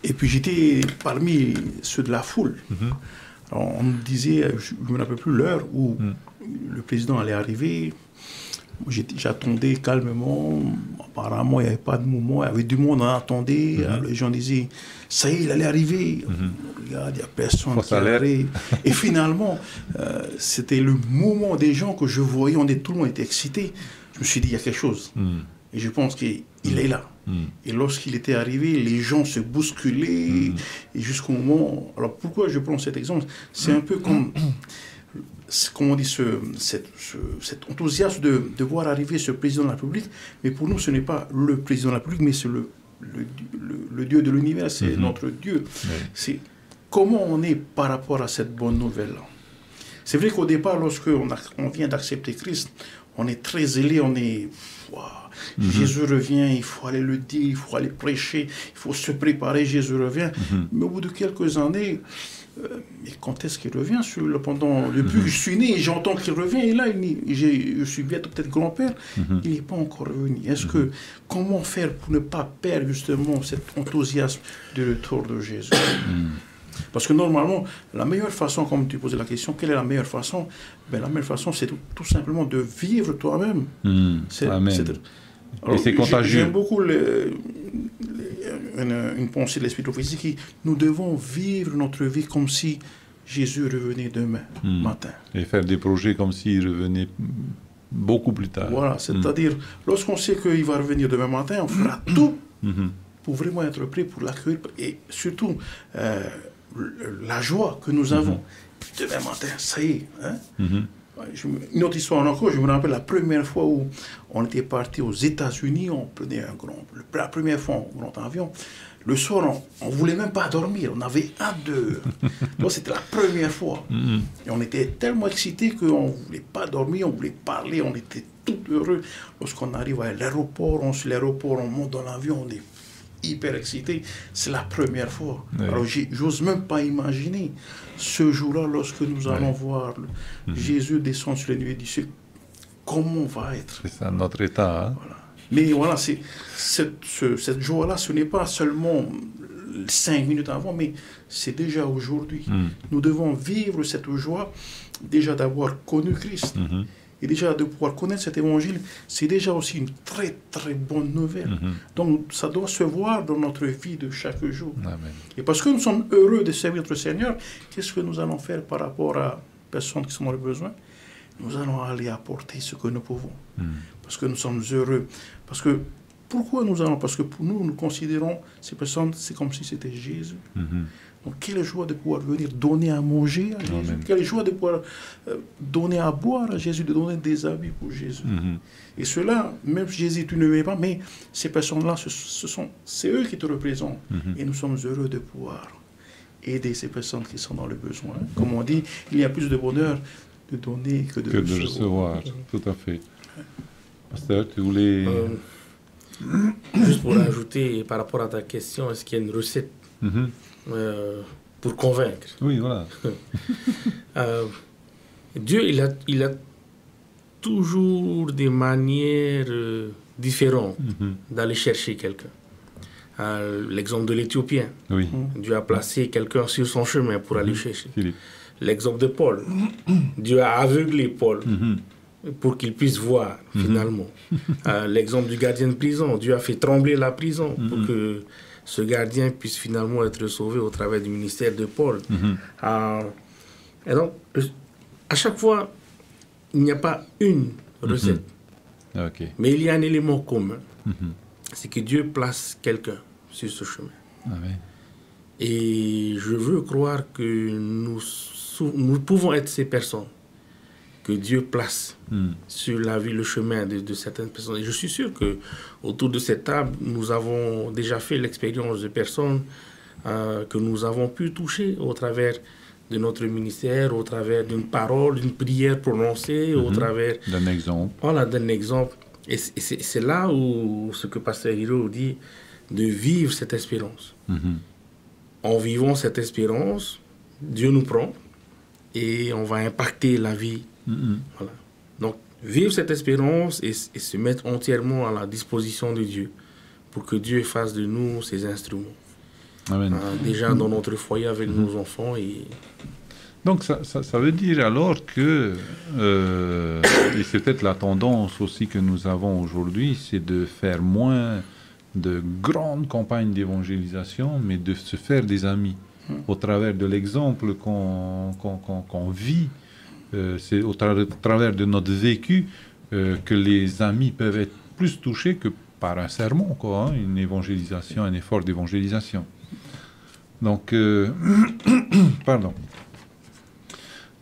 Et puis, j'étais parmi ceux de la foule. Alors, on me disait, je ne me rappelle plus l'heure où le président allait arriver. J'attendais calmement. Apparemment, il n'y avait pas de mouvement. Il y avait du monde, on attendait. Les gens disaient, ça y est, il allait arriver. Regarde, il n'y a personne qui arrive. Et finalement, c'était le mouvement des gens que je voyais. Tout le monde était excité. Je me suis dit, il y a quelque chose. Et je pense qu'il est là. Et lorsqu'il était arrivé, les gens se bousculaient. Et jusqu'au moment... Alors, pourquoi je prends cet exemple? C'est un peu comme... Comment on dit, cet enthousiasme de voir arriver ce président de la République. Mais pour nous, ce n'est pas le président de la République, mais c'est le Dieu de l'univers, c'est notre Dieu. C'est comment on est par rapport à cette bonne nouvelle-là. C'est vrai qu'au départ, lorsqu'on vient d'accepter Christ, on est très zélé, on est... Jésus revient, il faut aller le dire, il faut aller prêcher, il faut se préparer, Jésus revient. Mais au bout de quelques années... mais quand est-ce qu'il revient? Depuis que je suis né, j'entends qu'il revient, et là, je suis bientôt peut-être grand-père, il n'est pas encore revenu. Comment faire pour ne pas perdre justement cet enthousiasme du retour de Jésus? Parce que normalement, la meilleure façon, comme tu posais la question, quelle est la meilleure façon? La meilleure façon, c'est tout simplement de vivre toi-même. Amen. Et c'est contagieux. J'aime beaucoup une pensée de l'esprit prophétique qui nous devons vivre notre vie comme si Jésus revenait demain matin. Et faire des projets comme s'il revenait beaucoup plus tard. Voilà, c'est-à-dire, lorsqu'on sait qu'il va revenir demain matin, on fera tout pour vraiment être prêt pour l'accueillir. Et surtout, la joie que nous avons. Demain matin, ça y est. Une autre histoire encore, je me rappelle la première fois où on était parti aux États-Unis, on prenait la première fois un grand avion. Le soir, on ne voulait même pas dormir, on avait hâte de... Donc c'était la première fois. Et on était tellement excités qu'on ne voulait pas dormir, on voulait parler, on était tout heureux. Lorsqu'on arrive à l'aéroport, on monte dans l'avion, on est hyper excité. C'est la première fois. Alors j'ose même pas imaginer ce jour-là, lorsque nous allons voir Jésus descendre sur les nuées du ciel, comment on va être. C'est ça, notre état. Hein? Voilà. Mais voilà, cette joie-là, ce n'est pas seulement 5 minutes avant, mais c'est déjà aujourd'hui. Nous devons vivre cette joie, déjà d'avoir connu Christ. Et déjà de pouvoir connaître cet évangile, c'est déjà aussi une très très bonne nouvelle. Donc ça doit se voir dans notre vie de chaque jour. Amen. Et parce que nous sommes heureux de servir notre Seigneur, qu'est-ce que nous allons faire par rapport à personnes qui sont dans le besoin? Nous allons aller apporter ce que nous pouvons. Parce que nous sommes heureux. Parce que Pourquoi nous allons? Parce que pour nous, nous considérons ces personnes, c'est comme si c'était Jésus. Donc, quelle joie de pouvoir venir donner à manger à Jésus. Amen. Quelle joie de pouvoir donner à boire à Jésus, de donner des habits pour Jésus. Et cela, même Jésus, tu ne veux pas, mais ces personnes-là, c'est eux qui te représentent. Et nous sommes heureux de pouvoir aider ces personnes qui sont dans le besoin. Comme on dit, il y a plus de bonheur de donner que de recevoir. Tout à fait. Pasteur, tu voulais... Juste pour ajouter par rapport à ta question, est-ce qu'il y a une recette pour convaincre? Oui, voilà. Dieu, il a toujours des manières différentes d'aller chercher quelqu'un. L'exemple de l'Éthiopien. Oui. Dieu a placé quelqu'un sur son chemin pour aller chercher. Philippe. L'exemple de Paul. Dieu a aveuglé Paul pour qu'il puisse voir, finalement. L'exemple du gardien de prison. Dieu a fait trembler la prison pour que ce gardien puisse finalement être sauvé au travers du ministère de Paul. Et donc, à chaque fois, il n'y a pas une recette. Ok. Mais il y a un élément commun. C'est que Dieu place quelqu'un sur ce chemin. Amen. Et je veux croire que nous pouvons être ces personnes que Dieu place sur la vie, le chemin de certaines personnes. Et je suis sûr que autour de cette table, nous avons déjà fait l'expérience de personnes que nous avons pu toucher au travers de notre ministère, au travers d'une parole, d'une prière prononcée, au travers d'un exemple. Voilà, d'un exemple. Et c'est là où ce que Pasteur Hiro dit, de vivre cette espérance. En vivant cette espérance, Dieu nous prend et on va impacter la vie. Voilà. Donc, vivre cette espérance et se mettre entièrement à la disposition de Dieu pour que Dieu fasse de nous ses instruments. Amen. Déjà dans notre foyer avec nos enfants. Donc ça veut dire alors que, et c'est peut-être la tendance aussi que nous avons aujourd'hui, c'est de faire moins de grandes campagnes d'évangélisation, mais de se faire des amis au travers de l'exemple qu'on vit. C'est au travers de notre vécu que les amis peuvent être plus touchés que par un sermon, quoi, hein, une évangélisation, un effort d'évangélisation. Donc, pardon.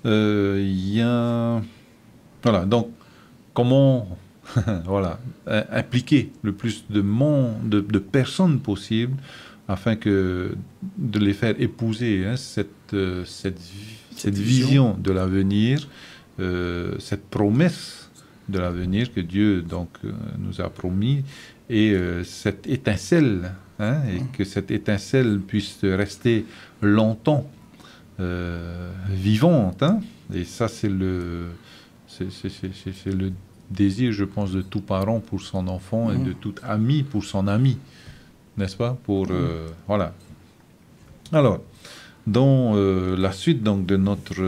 Il y a... Voilà, donc, comment voilà, impliquer le plus de personnes possible afin que de les faire épouser hein, cette vision de l'avenir, cette promesse de l'avenir que Dieu donc, nous a promis, et cette étincelle, hein, et que cette étincelle puisse rester longtemps vivante. Hein, et ça, c'est le désir, je pense, de tout parent pour son enfant et de tout ami pour son ami, n'est-ce pas? Voilà. Alors, dans la suite donc, de notre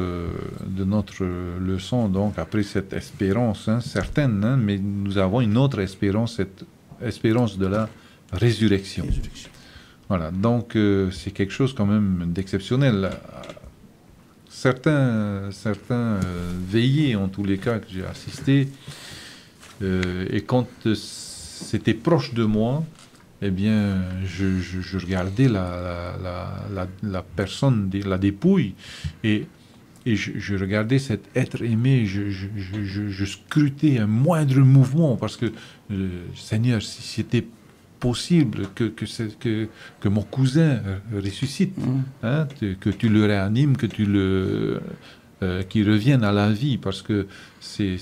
leçon, donc, après cette espérance hein, certaine, hein, mais nous avons une autre espérance, cette espérance de la résurrection. Voilà, donc c'est quelque chose quand même d'exceptionnel. Certains veillés, en tous les cas, que j'ai assisté, et quand c'était proche de moi, eh bien, je regardais la personne, la dépouille, et je regardais cet être aimé, je scrutais un moindre mouvement, parce que, Seigneur, si c'était possible que mon cousin ressuscite, hein, que tu le réanimes, que tu qu'il revienne à la vie, parce que c'est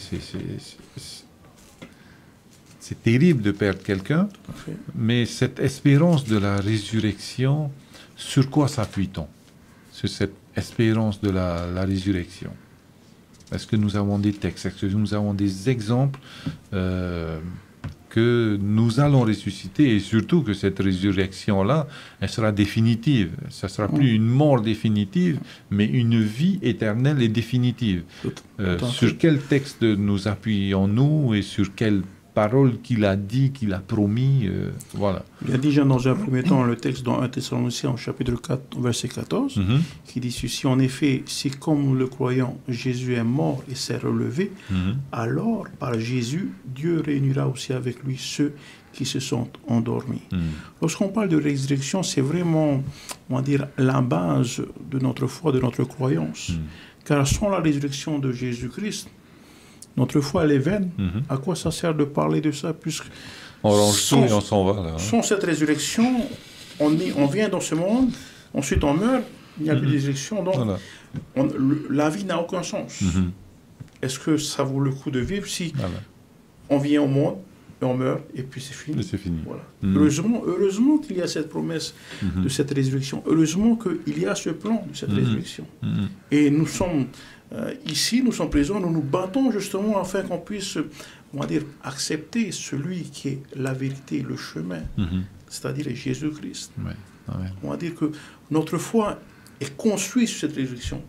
terrible de perdre quelqu'un, mais cette espérance de la résurrection, sur quoi s'appuie-t-on? Sur cette espérance de la résurrection. Est-ce que nous avons des textes? Est-ce que nous avons des exemples que nous allons ressusciter, et surtout que cette résurrection-là, elle sera définitive. Ça ne sera plus une mort définitive, mais une vie éternelle et définitive. Sur quel texte nous appuyons-nous et sur quelle parole qu'il a dit, qu'il a promis, voilà. Il y a déjà dans un premier temps le texte dans 1 Thessaloniciens, au chapitre 4, verset 14, qui dit ceci: en effet, si comme nous le croyons, Jésus est mort et s'est relevé, alors par Jésus, Dieu réunira aussi avec lui ceux qui se sont endormis. Lorsqu'on parle de résurrection, c'est vraiment, on va dire, la base de notre foi, de notre croyance. Car sans la résurrection de Jésus-Christ, notre foi, elle est vaine. À quoi ça sert de parler de ça, puisque on range tout et on s'en va, là. Sans cette résurrection, on vient dans ce monde, ensuite on meurt, il n'y a plus de résurrection, donc la vie n'a aucun sens. Est-ce que ça vaut le coup de vivre si on vient au monde, et on meurt, et puis c'est fini. C'est fini. Voilà. Heureusement qu'il y a cette promesse de cette résurrection. Heureusement qu'il y a ce plan de cette résurrection. Et nous sommes ici, nous sommes présents, nous nous battons justement afin qu'on puisse, on va dire, accepter celui qui est la vérité, le chemin, c'est-à-dire Jésus-Christ. On va dire que notre foi est construite sur cette résurrection.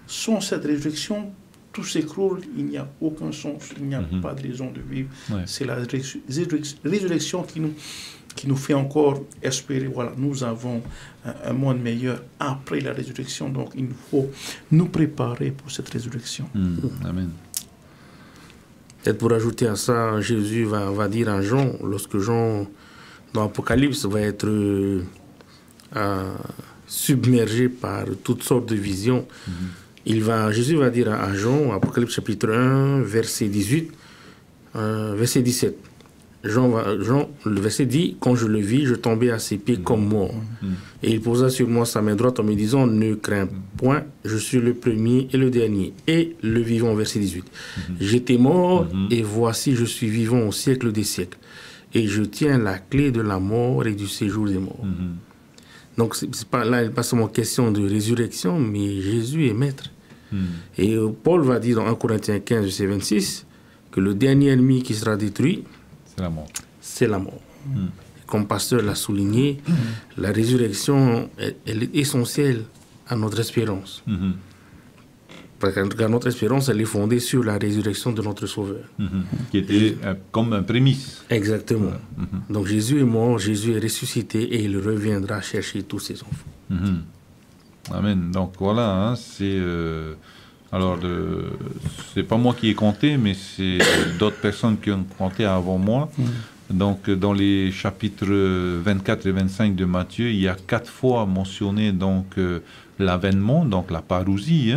Sans cette résurrection, tout s'écroule, il n'y a aucun sens, il n'y a pas de raison de vivre. C'est la résurrection qui nous fait encore espérer, voilà, nous avons un monde meilleur après la résurrection, donc il faut nous préparer pour cette résurrection. Amen. Peut-être pour ajouter à ça, Jésus va dire à Jean, lorsque Jean, dans l'Apocalypse, va être submergé par toutes sortes de visions, Jésus va dire à Jean, Apocalypse chapitre 1, verset 18, verset 17. Jean, le verset dit, quand je le vis, je tombais à ses pieds comme mort. Et il posa sur moi sa main droite en me disant, ne crains point, je suis le premier et le dernier, et le vivant, verset 18. J'étais mort, et voici, je suis vivant au siècle des siècles. Et je tiens la clé de la mort et du séjour des morts. Donc, là, il n'est pas seulement question de résurrection, mais Jésus est maître. Et Paul va dire dans 1 Corinthiens 15, verset 26, que le dernier ennemi qui sera détruit, c'est la mort. C'est la mort. Comme pasteur l'a souligné, la résurrection, elle est essentielle à notre espérance. Parce que notre espérance, elle est fondée sur la résurrection de notre Sauveur. Qui était comme un prémisse. Exactement. Donc Jésus est mort, Jésus est ressuscité et il reviendra chercher tous ses enfants. Amen. Donc voilà, c'est... alors, c'est pas moi qui ai compté, mais c'est d'autres personnes qui ont compté avant moi. Donc, dans les chapitres 24 et 25 de Matthieu, il y a 4 fois mentionné donc l'avènement, donc la parousie,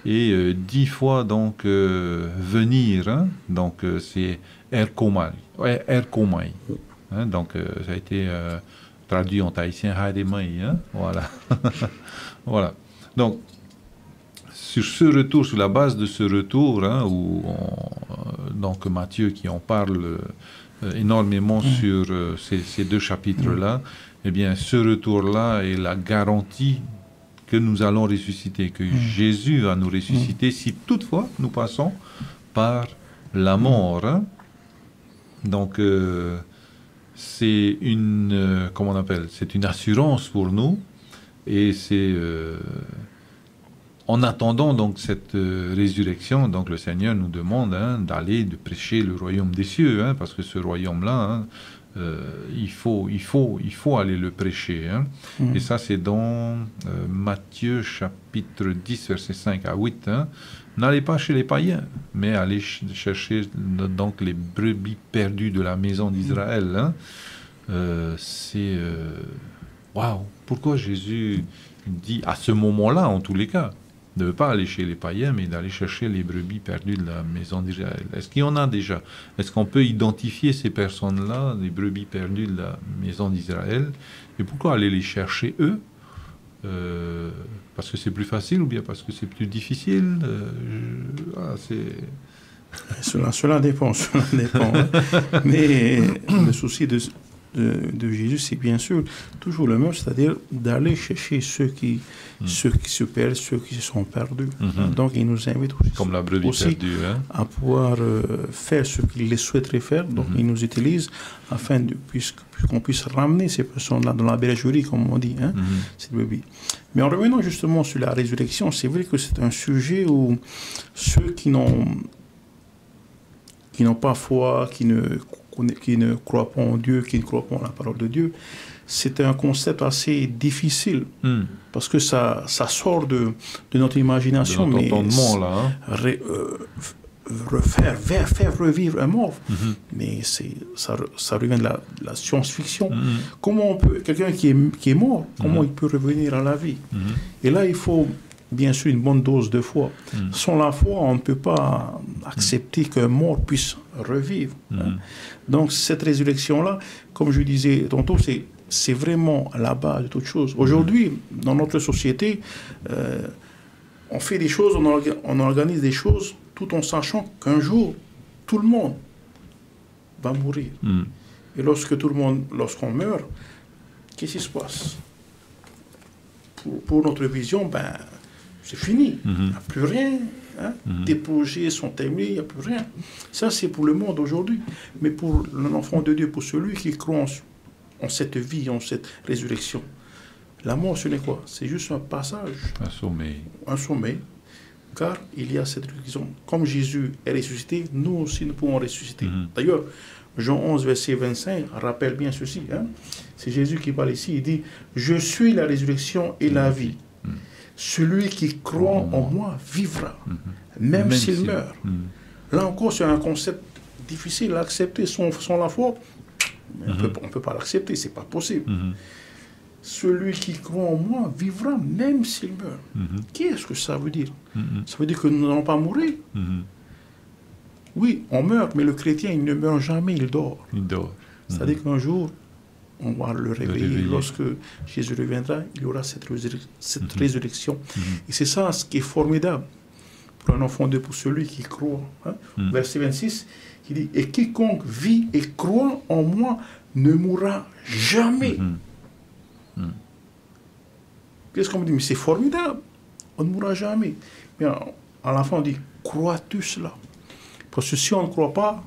et 10 fois donc venir, donc c'est erkomai, donc ça a été traduit en tahitien haidemai, voilà. Voilà. Donc sur ce retour, sur la base de ce retour, donc Matthieu qui en parle énormément sur ces 2 chapitres-là, eh bien ce retour-là est la garantie que nous allons ressusciter, que Jésus va nous ressusciter si toutefois nous passons par la mort. Donc c'est une, comment on appelle, c'est une assurance pour nous, et c'est en attendant donc cette résurrection, donc le Seigneur nous demande d'aller, de prêcher le royaume des cieux, parce que ce royaume-là, il faut aller le prêcher. Et ça, c'est dans Matthieu chapitre 10, versets 5 à 8. N'allez pas chez les païens, mais allez chercher donc les brebis perdues de la maison d'Israël. C'est... Waouh! Pourquoi Jésus dit à ce moment-là, en tous les cas, de ne pas aller chez les païens, mais d'aller chercher les brebis perdues de la maison d'Israël? Est-ce qu'il y en a déjà? Est-ce qu'on peut identifier ces personnes-là, les brebis perdues de la maison d'Israël? Et pourquoi aller les chercher eux? Parce que c'est plus facile ou bien parce que c'est plus difficile? Cela dépend. Mais le souci de Jésus, c'est bien sûr toujours le même, c'est-à-dire d'aller chercher ceux qui se perdent, ceux qui se sont perdus. Donc il nous invite aussi, comme la brebis perdue, à pouvoir faire ce qu'il les souhaiterait faire. Donc il nous utilise afin qu'on puisse ramener ces personnes-là dans la bergerie, comme on dit, ces brebis. Mais en revenant justement sur la résurrection, c'est vrai que c'est un sujet où ceux qui n'ont pas foi, qui ne croient pas en Dieu, qui ne croient pas en la parole de Dieu, c'est un concept assez difficile, parce que ça sort de notre imagination. De notre entendement, là. faire revivre un mort. Mais ça revient de la science-fiction. Comment on peut, quelqu'un qui est mort, comment il peut revenir à la vie? Et là, il faut bien sûr une bonne dose de foi. Sans la foi, on ne peut pas accepter qu'un mort puisse revivre. Donc cette résurrection-là, comme je disais tantôt, c'est vraiment à la base de toute chose. Aujourd'hui, dans notre société, on fait des choses, on organise des choses tout en sachant qu'un jour, tout le monde va mourir. Et lorsqu'on meurt, qu'est-ce qui se passe? Pour notre vision, c'est fini. Il n'y a plus rien. Tes projets sont terminés, il n'y a plus rien. Ça, c'est pour le monde aujourd'hui. Mais pour l'enfant de Dieu, pour celui qui croit en cette vie, en cette résurrection, la mort, ce n'est quoi? C'est juste un passage. Un sommeil. Car il y a cette résurrection. Comme Jésus est ressuscité, nous aussi, nous pouvons ressusciter. D'ailleurs, Jean 11, verset 25, rappelle bien ceci. C'est Jésus qui parle ici. Il dit, « Je suis la résurrection et la vie. Celui qui croit en moi vivra, même s'il meurt. » Là encore, c'est un concept difficile à accepter sans la foi. On ne peut pas l'accepter, ce n'est pas possible. Celui qui croit en moi vivra même s'il meurt. Qu'est-ce que ça veut dire? Ça veut dire que nous n'allons pas mourir. Oui, on meurt, mais le chrétien, il ne meurt jamais, il dort. C'est-à-dire qu'un jour, on va le réveiller. Lorsque Jésus reviendra, il y aura cette résurrection. Et c'est ça ce qui est formidable pour un enfant de Dieu, pour celui qui croit. Verset 26, il dit, « Et quiconque vit et croit en moi ne mourra jamais. Qu'est-ce qu'on me dit? Mais c'est formidable. On ne mourra jamais. Mais à la fin, on dit, crois-tu cela? Parce que si on ne croit pas,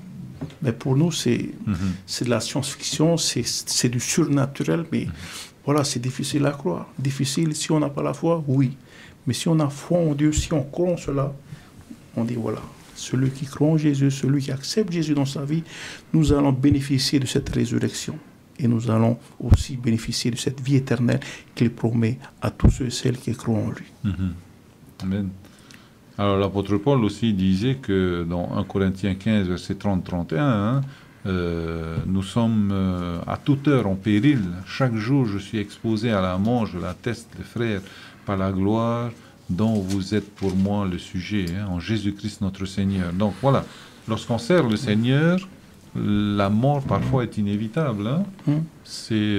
mais pour nous, c'est de la science-fiction, c'est du surnaturel, mais voilà, c'est difficile à croire. Difficile si on n'a pas la foi, oui. Mais si on a foi en Dieu, si on croit en cela, on dit voilà, celui qui croit en Jésus, celui qui accepte Jésus dans sa vie, nous allons bénéficier de cette résurrection. Et nous allons aussi bénéficier de cette vie éternelle qu'il promet à tous ceux et celles qui croient en lui. Amen. Alors l'apôtre Paul aussi disait que dans 1 Corinthiens 15, verset 30-31, nous sommes à toute heure en péril. Chaque jour, je suis exposé à la mort, je l'atteste, les frères, par la gloire dont vous êtes pour moi le sujet, en Jésus-Christ notre Seigneur. Donc voilà, lorsqu'on sert le Seigneur, la mort parfois est inévitable. C'est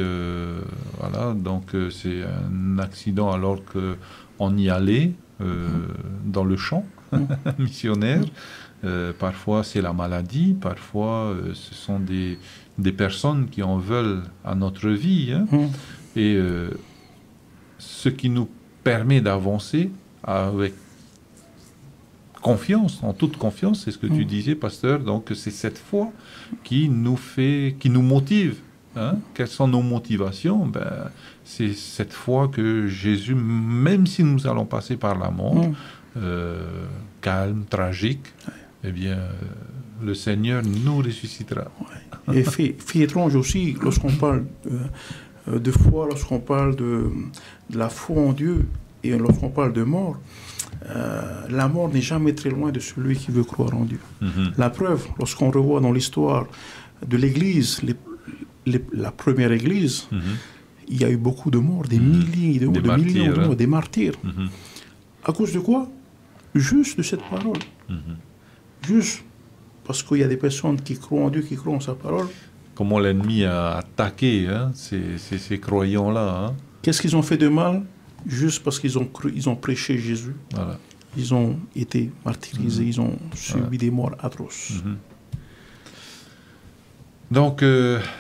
voilà, donc c'est un accident alors qu'on y allait dans le champ missionnaire. Parfois c'est la maladie, parfois ce sont des personnes qui en veulent à notre vie. Et ce qui nous permet d'avancer avec confiance, en toute confiance, c'est ce que tu disais, pasteur. Donc c'est cette foi qui nous motive. Quelles sont nos motivations? C'est cette foi que Jésus, même si nous allons passer par la mort, calme, tragique, eh bien, le Seigneur nous ressuscitera. Et fait étrange aussi, lorsqu'on parle de foi, lorsqu'on parle de la foi en Dieu, et lorsqu'on parle de mort, la mort n'est jamais très loin de celui qui veut croire en Dieu. La preuve, lorsqu'on revoit dans l'histoire de l'Église, la première Église, il y a eu beaucoup de morts, des milliers de morts, des martyrs. À cause de quoi? Juste de cette parole. Juste parce qu'il y a des personnes qui croient en Dieu, qui croient en sa parole. Comment l'ennemi a attaqué ces croyants-là. Qu'est-ce qu'ils ont fait de mal? Juste parce qu'ils ont prêché Jésus. Voilà. Ils ont été martyrisés, ils ont subi des morts atroces. Donc,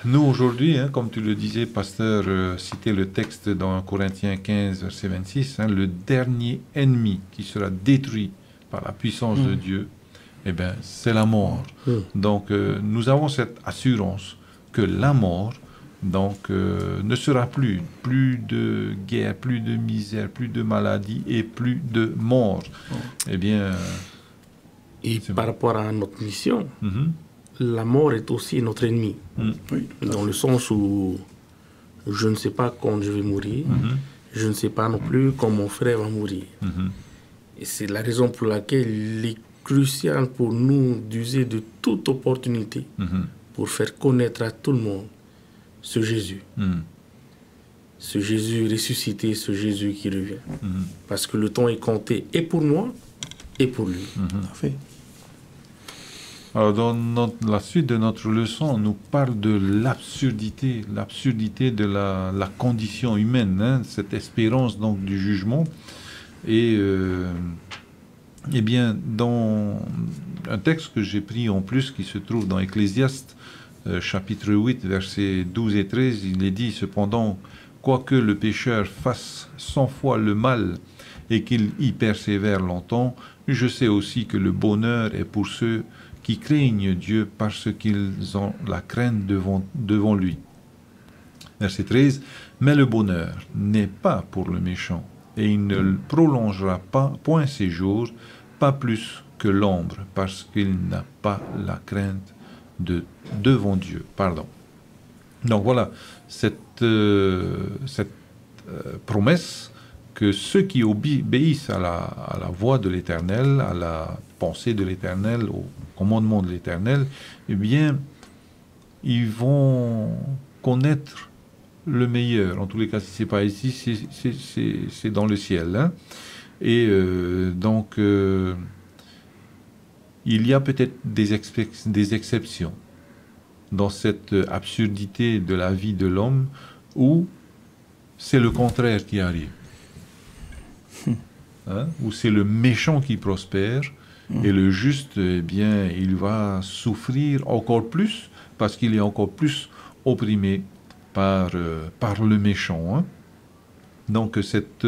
nous aujourd'hui, comme tu le disais, pasteur, citer le texte dans Corinthiens 15, verset 26, le dernier ennemi qui sera détruit par la puissance de Dieu, eh bien, c'est la mort. Donc, nous avons cette assurance que la mort, donc, ne sera plus de guerre, plus de misère, plus de maladie et plus de mort. Eh bien... Et par rapport à notre mission, la mort est aussi notre ennemi. Dans le sens où je ne sais pas quand je vais mourir, je ne sais pas non plus quand mon frère va mourir. Et c'est la raison pour laquelle les crucial pour nous d'user de toute opportunité pour faire connaître à tout le monde ce Jésus. Ce Jésus ressuscité, ce Jésus qui revient. Parce que le temps est compté et pour moi et pour lui. Tout à fait. Alors, dans la suite de notre leçon, on nous parle de l'absurdité de la condition humaine, hein, cette espérance donc du jugement. Et eh bien, dans un texte que j'ai pris en plus, qui se trouve dans Ecclésiaste, chapitre 8, versets 12 et 13, il est dit, cependant, quoique le pécheur fasse 100 fois le mal et qu'il y persévère longtemps, je sais aussi que le bonheur est pour ceux qui craignent Dieu parce qu'ils ont la crainte devant lui. Verset 13, mais le bonheur n'est pas pour le méchant, et il ne prolongera point ses jours, pas plus que l'ombre, parce qu'il n'a pas la crainte devant Dieu. Donc voilà, cette promesse que ceux qui obéissent à la voix de l'Éternel, à la pensée de l'Éternel, au commandement de l'Éternel, eh bien, ils vont connaître le meilleur. En tous les cas, si ce n'est pas ici, c'est dans le ciel. Hein. Et donc, il y a peut-être des exceptions dans cette absurdité de la vie de l'homme où c'est le contraire qui arrive. Hein, où c'est le méchant qui prospère et le juste, eh bien, il va souffrir encore plus parce qu'il est encore plus opprimé par le méchant. Hein. Donc cette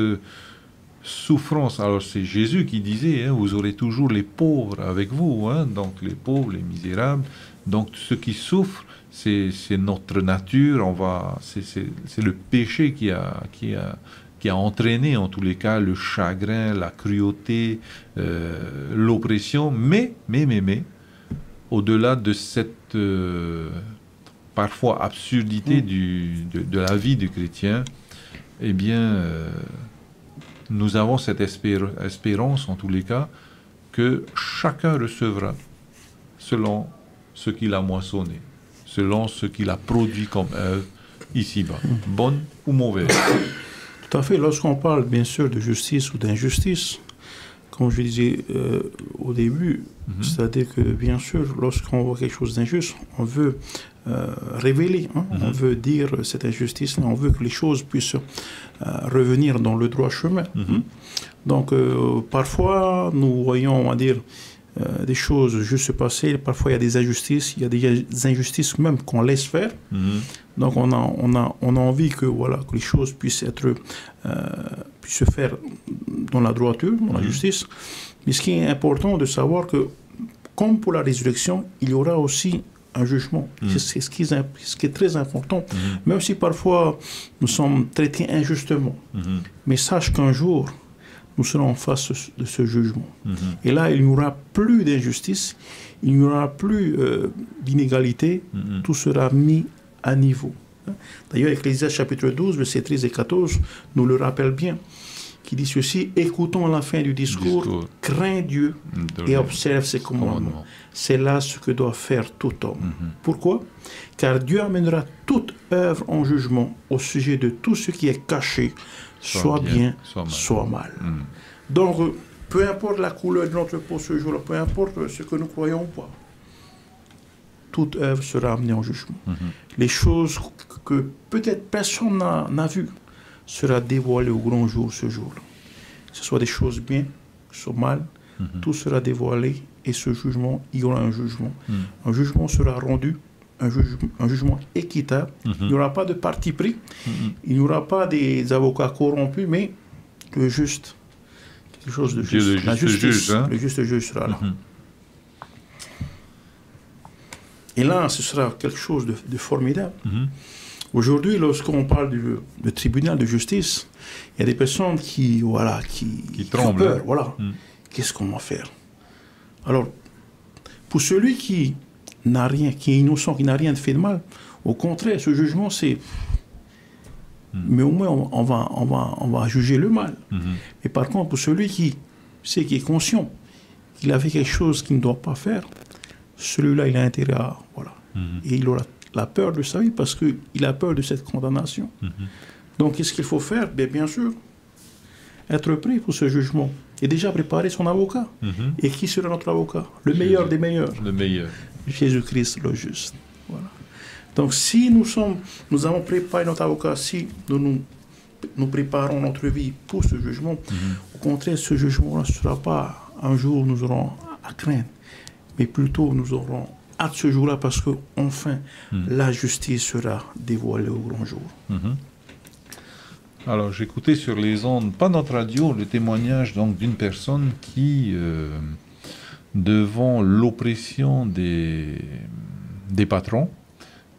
souffrance, alors c'est Jésus qui disait, hein, vous aurez toujours les pauvres avec vous, hein, donc les pauvres, les misérables, donc ceux qui souffrent, c'est notre nature, c'est le péché qui a entraîné en tous les cas le chagrin, la cruauté, l'oppression, mais, au-delà de cette parfois absurdité de la vie du chrétien, eh bien, nous avons cette espérance en tous les cas que chacun recevra selon ce qu'il a moissonné, selon ce qu'il a produit comme œuvre ici-bas, bonne ou mauvaise. Tout à fait. Lorsqu'on parle, bien sûr, de justice ou d'injustice, comme je disais au début, c'est-à-dire que, bien sûr, lorsqu'on voit quelque chose d'injuste, on veut révéler, hein, on veut dire cette injustice, on veut que les choses puissent revenir dans le droit chemin. Donc, parfois, nous voyons, on va dire, des choses juste se passer. Parfois, il y a des injustices. Il y a des injustices même qu'on laisse faire. Donc, on a envie que, voilà, que les choses puissent se faire dans la droiture, dans la justice. Mais ce qui est important de savoir que, comme pour la résurrection, il y aura aussi un jugement. C'est ce qui est très important. Même si parfois nous sommes traités injustement. Mais sache qu'un jour, nous serons en face de ce jugement. Et là, il n'y aura plus d'injustice, il n'y aura plus d'inégalité, tout sera mis à niveau. D'ailleurs, Ecclésiaste chapitre 12, versets 13 et 14, nous le rappelle bien, qui dit ceci, « Écoutons la fin du discours, crains Dieu et observe ses commandements. C'est là ce que doit faire tout homme. Pourquoi? Car Dieu amènera toute œuvre en jugement au sujet de tout ce qui est caché, soit bien, soit mal. Donc, peu importe la couleur de notre peau ce jour-là, peu importe ce que nous croyons ou pas, toute œuvre sera amenée en jugement. Les choses que peut-être personne n'a vues sera dévoilées au grand jour ce jour-là. Que ce soit des choses bien, que ce soit mal, tout sera dévoilé et ce jugement, il y aura un jugement. Un jugement sera rendu, un jugement équitable. Il n'y aura pas de parti pris, il n'y aura pas des avocats corrompus, mais le juste, quelque chose de juste. La justice, le juste juge sera là. Et là, ce sera quelque chose de formidable. Aujourd'hui, lorsqu'on parle du tribunal de justice, il y a des personnes qui tremblent. Peur, voilà. Qu'est-ce qu'on va faire? Alors, pour celui qui n'a rien, qui est innocent, qui n'a rien fait de mal, au contraire, ce jugement, c'est... Mais au moins, on va juger le mal. Et par contre, pour celui qui sait, qui est conscient, qu'il a fait quelque chose qu'il ne doit pas faire, celui-là, il a intérêt à... Voilà. Et il aura la peur de sa vie parce qu'il a peur de cette condamnation. Donc, qu'est-ce qu'il faut faire? Bien sûr, être prêt pour ce jugement et déjà préparer son avocat. Et qui sera notre avocat? Le meilleur des meilleurs. Le meilleur. Jésus-Christ, le juste. Voilà. Donc, si nous avons préparé notre avocat, si nous préparons notre vie pour ce jugement, au contraire, ce jugement ne sera pas un jour où nous aurons à craindre, mais plutôt nous aurons hâte ce jour-là parce que enfin la justice sera dévoilée au grand jour. Alors, j'écoutais sur les ondes, pas notre radio, le témoignage donc d'une personne qui, devant l'oppression des patrons,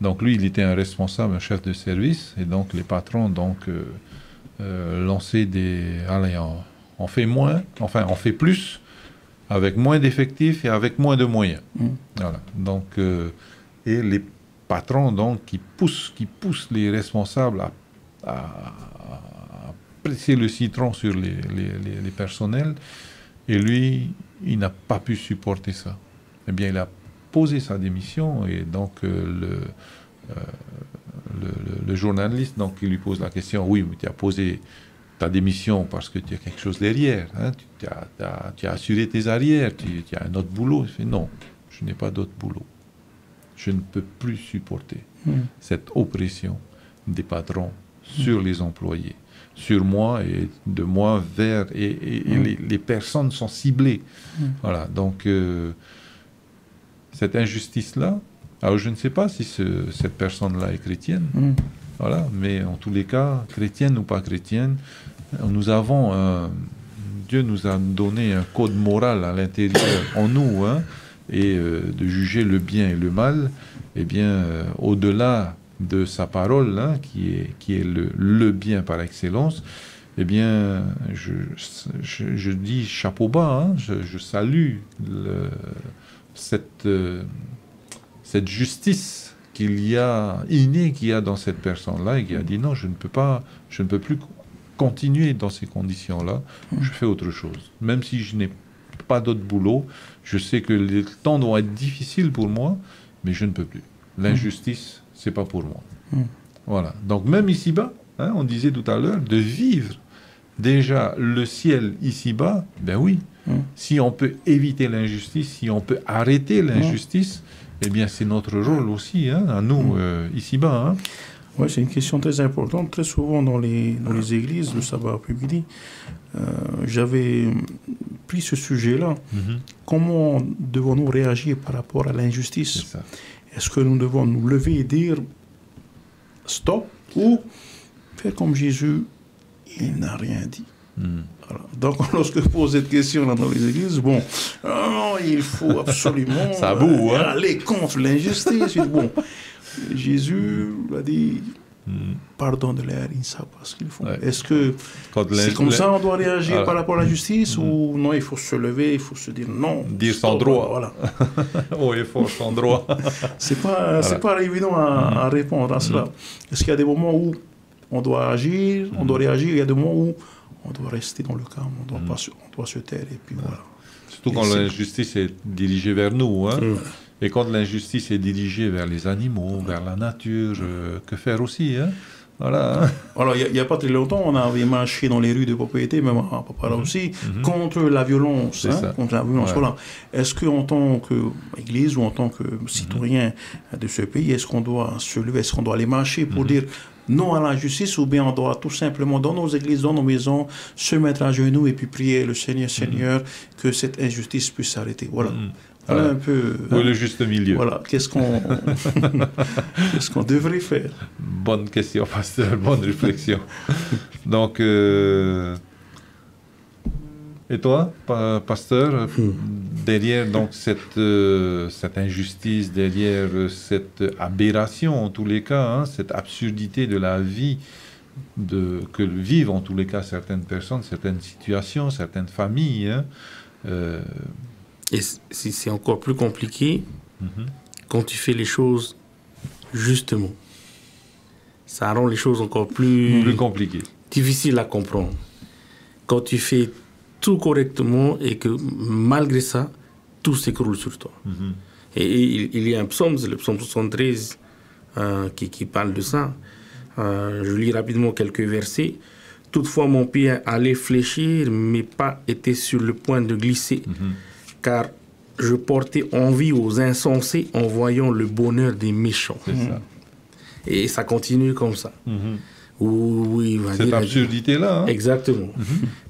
donc lui, il était un responsable, un chef de service, et donc les patrons donc lançaient allez, on fait moins, enfin on fait plus, avec moins d'effectifs et avec moins de moyens. Voilà. Donc, et les patrons donc qui poussent les responsables à presser le citron sur les personnels, et lui, il n'a pas pu supporter ça. Eh bien, il a posé sa démission, et donc le journaliste, donc, il lui pose la question, oui, mais tu as posé ta démission parce que tu as quelque chose derrière, hein, tu as assuré tes arrières, tu as un autre boulot. Il fait, non, je n'ai pas d'autre boulot. Je ne peux plus supporter cette oppression des patrons sur les employés, sur moi et de moi vers... Et les personnes sont ciblées. Voilà, donc cette injustice-là, alors je ne sais pas si cette personne-là est chrétienne, voilà, mais en tous les cas, chrétienne ou pas chrétienne, nous avons... Dieu nous a donné un code moral à l'intérieur, en nous, hein, et de juger le bien et le mal, eh bien, au-delà de sa parole, hein, qui est le bien par excellence, eh bien, je dis chapeau bas, hein, je salue cette justice qu'il y a, innée qu'il y a dans cette personne-là, et qui a dit non, je ne peux plus continuer dans ces conditions-là, je fais autre chose. Même si je n'ai pas d'autre boulot, je sais que les temps vont être difficiles pour moi, mais je ne peux plus. L'injustice, c'est pas pour moi. Voilà. Donc même ici-bas, hein, on disait tout à l'heure, de vivre déjà le ciel ici-bas, ben oui, si on peut éviter l'injustice, si on peut arrêter l'injustice, eh bien c'est notre rôle aussi, hein, à nous, ici-bas. Hein. Oui, c'est une question très importante. Très souvent dans les églises, le sabbat après-midi, j'avais pris ce sujet-là. Comment devons-nous réagir par rapport à l'injustice? Est-ce que nous devons nous lever et dire stop, ou faire comme Jésus, il n'a rien dit? Voilà. Donc, lorsque je pose cette question-là dans les églises, bon, il faut absolument aller contre l'injustice. Bon, Jésus a dit, pardonne-leur, ils ne savent pas ce qu'ils font. Est-ce que c'est comme ça on doit réagir par rapport à la justice, ou non, il faut se lever, il faut se dire non. Dire sans droit. Voilà. Oh, il faut sans droit. C'est pas évident à répondre à cela. Est-ce qu'il y a des moments où on doit agir, on doit réagir, il y a des moments où on doit rester dans le calme, on doit se taire, et puis voilà. Surtout quand l'injustice est dirigée vers nous, hein. Et quand l'injustice est dirigée vers les animaux, vers la nature, que faire aussi, hein? Voilà. Alors, il n'y a pas très longtemps, on avait marché dans les rues de propriété, même à Papara aussi, contre la violence. Contre la violence. Voilà. Est-ce qu'en tant qu'Église ou en tant que citoyen de ce pays, est-ce qu'on doit se lever, est-ce qu'on doit aller marcher pour dire non à la justice, ou bien on doit tout simplement, dans nos églises, dans nos maisons, se mettre à genoux et puis prier le Seigneur, que cette injustice puisse s'arrêter? Voilà. Voilà un peu. Oui, le juste milieu. Voilà. Qu'est-ce qu'on devrait faire? Bonne question, pasteur. Bonne réflexion. Donc, et toi, pasteur, derrière donc cette injustice, derrière cette aberration en tous les cas, hein, cette absurdité de la vie que vivent en tous les cas certaines personnes, certaines situations, certaines familles, hein, et c'est encore plus compliqué quand tu fais les choses justement. Ça rend les choses encore plus compliquées, difficiles à comprendre. Quand tu fais tout correctement et que malgré ça, tout s'écroule sur toi. Et il y a un psaume, c'est le psaume 73, qui parle de ça. Je lis rapidement quelques versets. Toutefois, mon pied allait fléchir, mes pas étaient sur le point de glisser, car je portais envie aux insensés en voyant le bonheur des méchants. C'est ça. Et ça continue comme ça. Où il va Cette dire, absurdité-là. Hein? Exactement.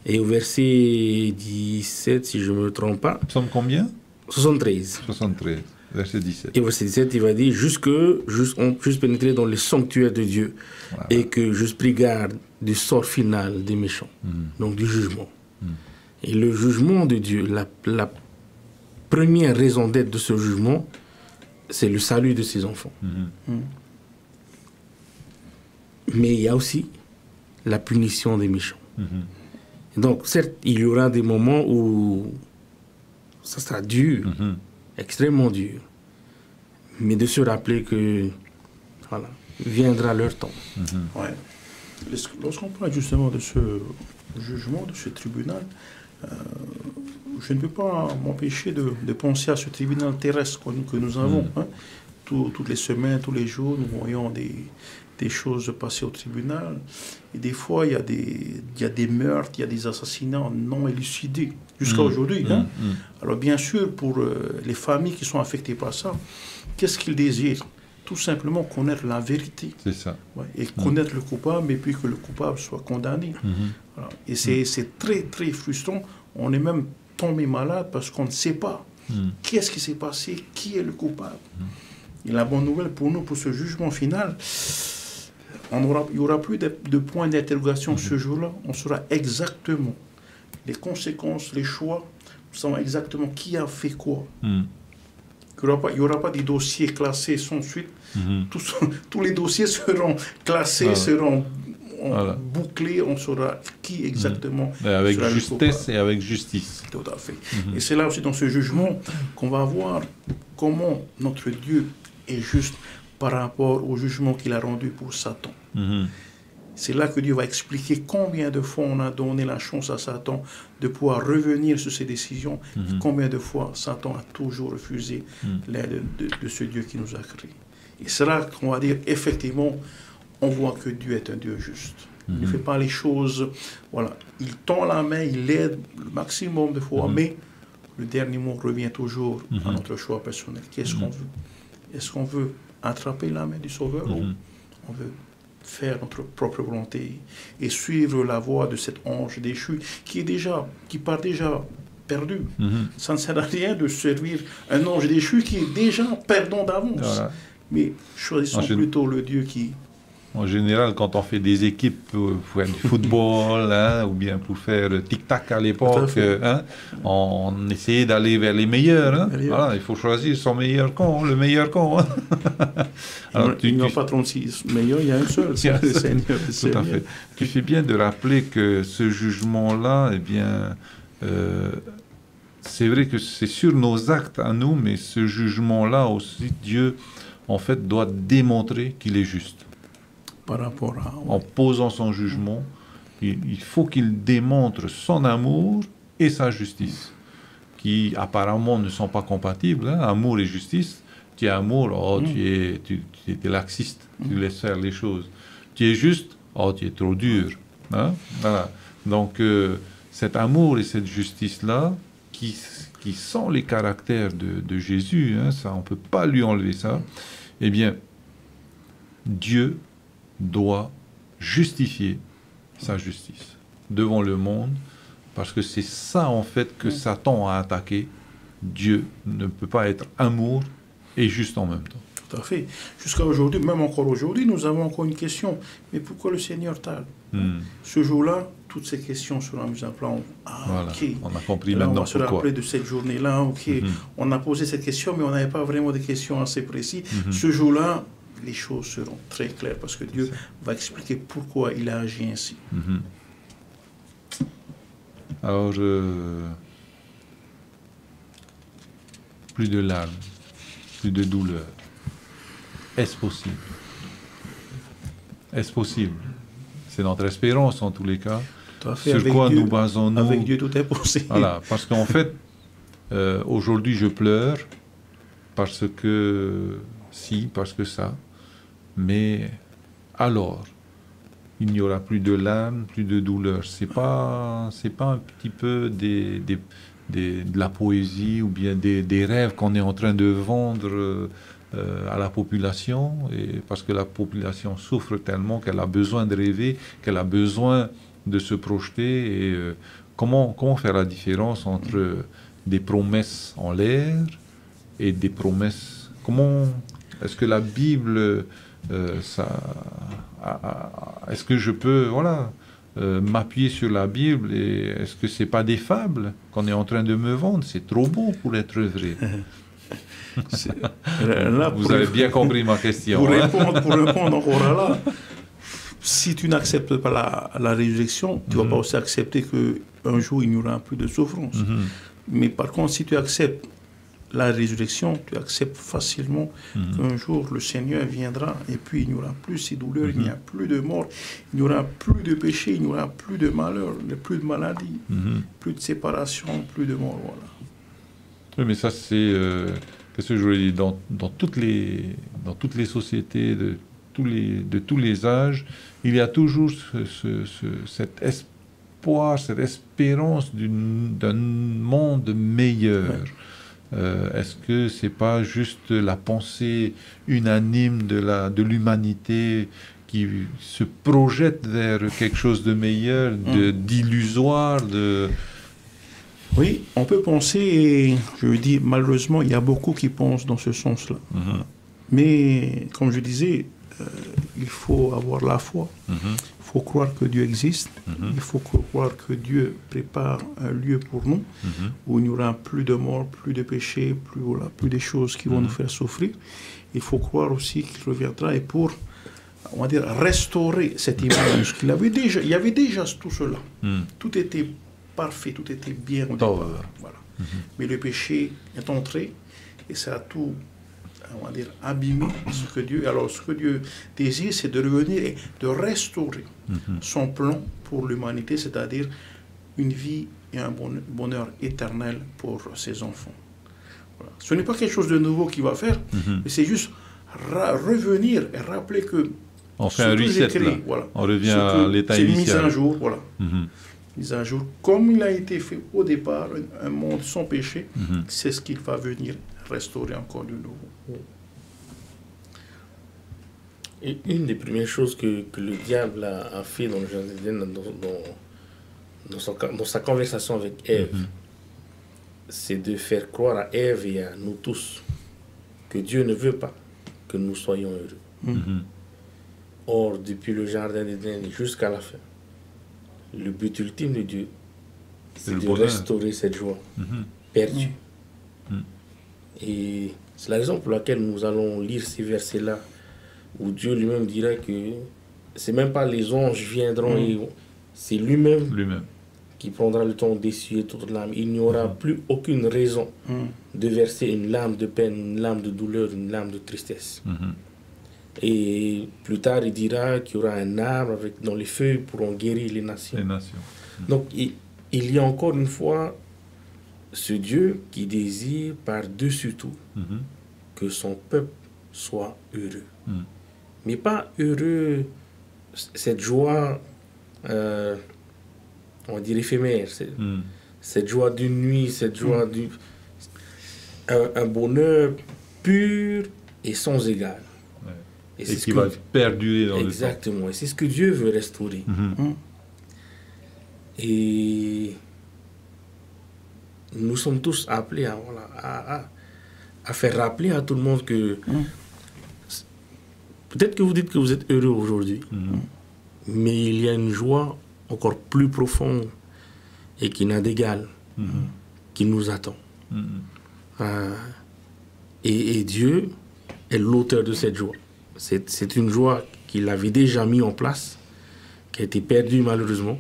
Et au verset 17, si je ne me trompe pas, Psaume combien? 73. 73, verset 17. Et au verset 17, il va dire on puisse pénétrer dans le sanctuaire de Dieu et que je prie garde du sort final des méchants, donc du jugement. Et le jugement de Dieu, la première raison d'être de ce jugement, c'est le salut de ses enfants. Mais il y a aussi la punition des méchants. Donc, certes, il y aura des moments où ça sera dur, extrêmement dur, mais de se rappeler que, voilà, viendra leur temps. Ouais. Lorsqu'on parle justement de ce jugement, de ce tribunal, je ne peux pas m'empêcher de penser à ce tribunal terrestre que nous avons. Hein. Toutes les semaines, tous les jours, nous voyons des choses passer au tribunal. Et des fois, il y a des meurtres, il y a des assassinats non élucidés, jusqu'à aujourd'hui. Hein. Alors bien sûr, pour les familles qui sont affectées par ça, qu'est-ce qu'ils désirent? Tout simplement connaître la vérité. C'est ça. Ouais, et connaître le coupable, et puis que le coupable soit condamné. Voilà. Et c'est très, très frustrant. On est même tombé malade parce qu'on ne sait pas qu'est-ce qui s'est passé, qui est le coupable. Et la bonne nouvelle pour nous, pour ce jugement final, il n'y aura plus de points d'interrogation ce jour-là. On saura exactement les conséquences, les choix. On saura exactement qui a fait quoi. Il n'y aura pas des dossiers classés sans suite. Tous les dossiers seront classés, seront bouclés. On saura qui exactement. Avec justesse et avec justice. Tout à fait. Et c'est là aussi dans ce jugement qu'on va voir comment notre Dieu est juste par rapport au jugement qu'il a rendu pour Satan. C'est là que Dieu va expliquer combien de fois on a donné la chance à Satan de pouvoir revenir sur ses décisions, et combien de fois Satan a toujours refusé l'aide de ce Dieu qui nous a créés. Et c'est là qu'on va dire, effectivement, on voit que Dieu est un Dieu juste. Il ne fait pas les choses, voilà, il tend la main, il aide le maximum de fois, mais le dernier mot revient toujours à notre choix personnel. Qu'est-ce qu'on veut? Est-ce qu'on veut attraper la main du Sauveur ou on veut faire notre propre volonté et suivre la voie de cet ange déchu qui part déjà perdu. Ça ne sert à rien de servir un ange déchu qui est déjà perdant d'avance. Voilà. Mais choisissons plutôt le Dieu qui... En général, quand on fait des équipes pour faire du football, ou bien pour faire tic-tac à l'époque, on essayait d'aller vers les meilleurs. Voilà, il faut choisir son meilleur camp, le meilleur camp. Alors, il n'y a pas 36 meilleurs, il y a un seul, c'est le Seigneur. Tout à fait. Tu fais bien de rappeler que ce jugement-là, eh bien, c'est vrai que c'est sur nos actes à nous, mais ce jugement-là aussi, Dieu, en fait, doit démontrer qu'il est juste. Par rapport à... En posant son jugement, il faut qu'il démontre son amour et sa justice, qui apparemment ne sont pas compatibles. Amour et justice. Tu es amour, tu es laxiste, tu laisses faire les choses. Tu es juste, tu es trop dur. Voilà. Donc, cet amour et cette justice-là, qui sont les caractères de Jésus, ça, on ne peut pas lui enlever ça, eh bien, Dieu doit justifier sa justice devant le monde, parce que c'est ça en fait que Satan a attaqué. Dieu ne peut pas être amour et juste en même temps. Tout à fait. Jusqu'à aujourd'hui, même encore aujourd'hui, nous avons encore une question. Mais pourquoi le Seigneur tarde? Ce jour-là, toutes ces questions seront mises en plan. Voilà. Okay. On a compris là, maintenant pourquoi. On va se rappeler de cette journée-là. On a posé cette question, mais on n'avait pas vraiment de questions assez précises. Ce jour-là, les choses seront très claires parce que Dieu va expliquer pourquoi il a agi ainsi. Alors, plus de larmes, plus de douleur. Est-ce possible? Est-ce possible? C'est notre espérance en tous les cas, sur quoi nous basons-nous? Avec Dieu, tout est possible. Voilà, parce qu'en fait, aujourd'hui, je pleure parce que parce que ça. Mais alors, il n'y aura plus de larmes, plus de douleur. C'est pas un petit peu de la poésie ou bien des rêves qu'on est en train de vendre à la population, et parce que la population souffre tellement qu'elle a besoin de rêver, qu'elle a besoin de se projeter. Et comment faire la différence entre des promesses en l'air et des promesses? Comment est-ce que la Bible, est-ce que je peux m'appuyer sur la Bible, et est-ce que c'est pas des fables qu'on est en train de me vendre? C'est trop beau pour être vrai. Vous avez bien compris ma question. Pour répondre encore là, si tu n'acceptes pas la résurrection, tu ne vas pas aussi accepter qu'un jour il n'y aura plus de souffrance. Mais par contre, si tu acceptes la résurrection, tu acceptes facilement qu'un jour le Seigneur viendra et puis il n'y aura plus ces douleurs, il n'y a plus de mort, il n'y aura plus de péché, il n'y aura plus de malheur, plus de maladie, plus de séparation, plus de mort. Voilà. Oui, mais ça c'est qu'est-ce que je voulais dire, dans toutes les sociétés de tous les âges, il y a toujours cet espoir, cette espérance d'un monde meilleur. Est-ce que c'est pas juste la pensée unanime de l'humanité qui se projette vers quelque chose de meilleur, d'illusoire, Oui, on peut penser, et je dis malheureusement, il y a beaucoup qui pensent dans ce sens-là. Mais comme je disais, il faut avoir la foi. Il faut croire que Dieu existe. Il faut croire que Dieu prépare un lieu pour nous où il n'y aura plus de mort, plus de péché, plus des choses qui vont nous faire souffrir. Il faut croire aussi qu'il reviendra et pour, on va dire, restaurer cette image qu'il avait déjà. Il y avait déjà tout cela. Tout était parfait, tout était bien au départ. Voilà. Mais le péché est entré et ça a tout, on va dire, abîmé ce que Dieu. Alors, ce que Dieu désire, c'est de revenir et de restaurer son plan pour l'humanité, c'est-à-dire une vie et un bonheur éternel pour ses enfants. Voilà. Ce n'est pas quelque chose de nouveau qu'il va faire, mais c'est juste revenir et rappeler que on fait un reset, là. Voilà, on revient à l'état initial. C'est une mise à jour, voilà. Mise à jour, comme il a été fait au départ, un monde sans péché, c'est ce qu'il va venir restaurer encore de nouveau. Et une des premières choses que le diable a fait dans le jardin d'Éden, dans sa conversation avec Ève, c'est de faire croire à Ève et à nous tous que Dieu ne veut pas que nous soyons heureux. Or, depuis le jardin d'Éden jusqu'à la fin, le but ultime de Dieu, c'est de restaurer cette joie perdue. Et c'est la raison pour laquelle nous allons lire ces versets-là, où Dieu lui-même dira que c'est même pas les anges viendront, et c'est lui-même qui prendra le temps d'essuyer toute l'âme. Il n'y aura plus aucune raison de verser une larme de peine, une larme de douleur, une larme de tristesse. Et plus tard, il dira qu'il y aura un arbre dont les feuilles pourront guérir les nations. Donc, il y a encore une fois ce Dieu qui désire par-dessus tout que son peuple soit heureux. Mais pas heureux, cette joie, on va dire éphémère, cette joie d'une nuit, cette joie un bonheur pur et sans égal. Et qui va perdurer dans le temps. Exactement. Et c'est ce que Dieu veut restaurer. Et nous sommes tous appelés à faire rappeler à tout le monde que peut-être que vous dites que vous êtes heureux aujourd'hui, mais il y a une joie encore plus profonde et qui n'a d'égal, qui nous attend. Et Dieu est l'auteur de cette joie. C'est une joie qu'il avait déjà mis en place, qui a été perdue malheureusement,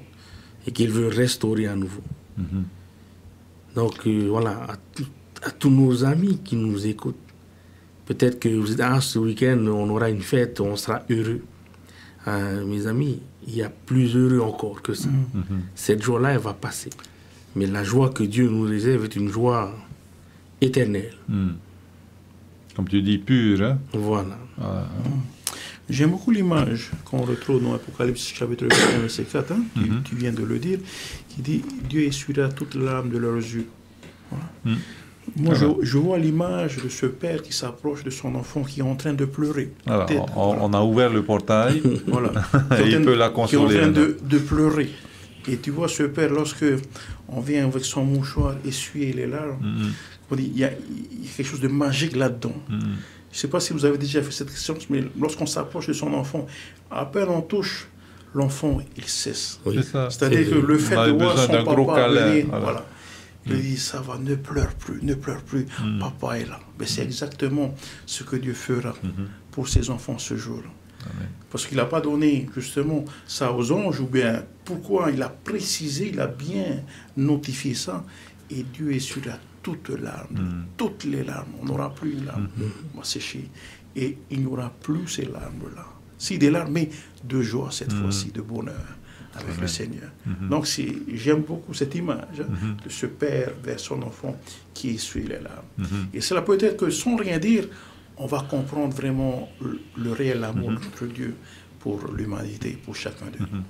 et qu'il veut restaurer à nouveau. Donc voilà, à tous nos amis qui nous écoutent, peut-être que vous dites, ce week-end, on aura une fête, on sera heureux. Mes amis, il y a plus heureux encore que ça. Cette joie-là, elle va passer. Mais la joie que Dieu nous réserve est une joie éternelle. Comme tu dis, pure. Hein? Voilà. J'aime beaucoup l'image qu'on retrouve dans Apocalypse chapitre 1, verset 4, hein, tu viens de le dire, qui dit « Dieu essuiera toutes les larmes de leurs yeux ». Voilà. Moi, je vois l'image de ce père qui s'approche de son enfant qui est en train de pleurer. Alors, on a ouvert le portail, voilà. Et il peut la consoler. Qui est en train de pleurer. Et tu vois ce père, lorsque on vient avec son mouchoir essuyer les larmes, il y a quelque chose de magique là-dedans. Je ne sais pas si vous avez déjà fait cette expérience, mais lorsqu'on s'approche de son enfant, à peine on touche, l'enfant, il cesse. Oui. C'est-à-dire que le fait de voir son papa venir, voilà. Il dit, ça va, ne pleure plus, papa est là. Mais c'est exactement ce que Dieu fera pour ses enfants ce jour. Parce qu'il n'a pas donné justement ça aux anges, ou bien pourquoi il a précisé, il a bien notifié ça, et Dieu essuiera toutes les larmes. On n'aura plus une larme va sécher, et il n'y aura plus ces larmes-là. Si des larmes, mais de joie cette fois-ci, de bonheur avec le Seigneur. Donc j'aime beaucoup cette image de ce père vers son enfant qui essuie les larmes. Et cela peut être que sans rien dire, on va comprendre vraiment le réel amour de notre Dieu pour l'humanité, pour chacun de nous.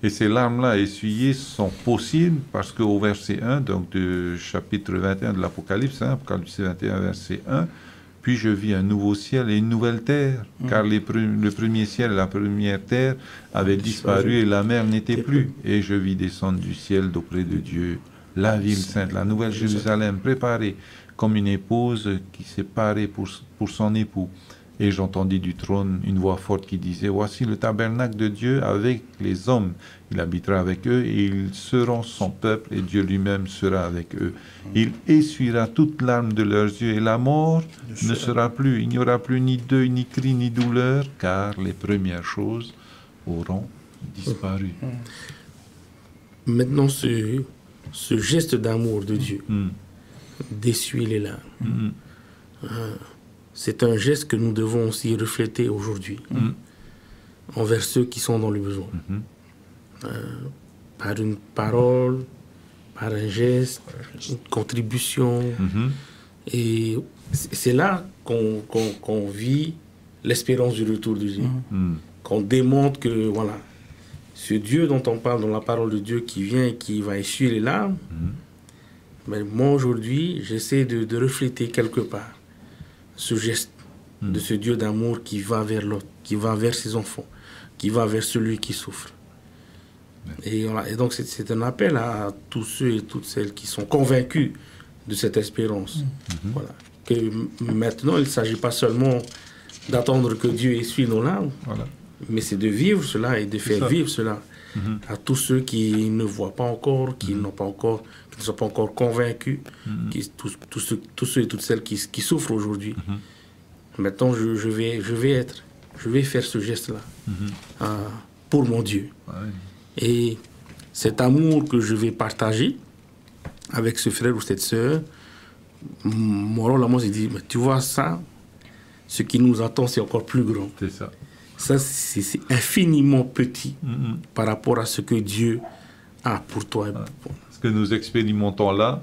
Et ces larmes-là essuyées sont possibles parce qu'au verset 1, donc du chapitre 21 de l'Apocalypse, Apocalypse 21, verset 1, « Puis je vis un nouveau ciel et une nouvelle terre, car le premier ciel et la première terre avaient disparu et la mer n'était plus. Et je vis descendre du ciel d'auprès de Dieu la ville sainte, la nouvelle Jérusalem, préparée comme une épouse qui s'est parée pour son époux. Et j'entendis du trône une voix forte qui disait, « Voici le tabernacle de Dieu avec les hommes. Il habitera avec eux et ils seront son peuple et Dieu lui-même sera avec eux. Il essuiera toute larme de leurs yeux et la mort ne sera plus. Il n'y aura plus ni deuil, ni cri, ni douleur, car les premières choses auront disparu. » Maintenant, ce geste d'amour de Dieu, d'essuyer les larmes, c'est un geste que nous devons aussi refléter aujourd'hui envers ceux qui sont dans le besoin. Par une parole, par un geste, une contribution. Et c'est là qu'on vit l'espérance du retour de Dieu. Qu'on démontre que, voilà, ce Dieu dont on parle dans la parole de Dieu qui vient et qui va essuyer les larmes, mais moi aujourd'hui, j'essaie de refléter quelque part ce geste de ce Dieu d'amour qui va vers l'autre, qui va vers ses enfants, qui va vers celui qui souffre. Et, voilà. Et donc c'est un appel à tous ceux et toutes celles qui sont convaincus de cette espérance. Voilà. Que maintenant, il ne s'agit pas seulement d'attendre que Dieu essuie nos larmes, mais c'est de vivre cela et de faire vivre cela à tous ceux qui ne voient pas encore, qui n'ont pas encore, qui ne sont pas encore convaincus, tous ceux et toutes celles qui souffrent aujourd'hui. Maintenant, je vais faire ce geste-là pour mon Dieu. Et cet amour que je vais partager avec ce frère ou cette sœur, mon rôle à moi, c'est de dire, tu vois ça, ce qui nous attend, c'est encore plus grand. C'est ça. Ça, c'est infiniment petit par rapport à ce que Dieu a pour toi. Ce que nous expérimentons là,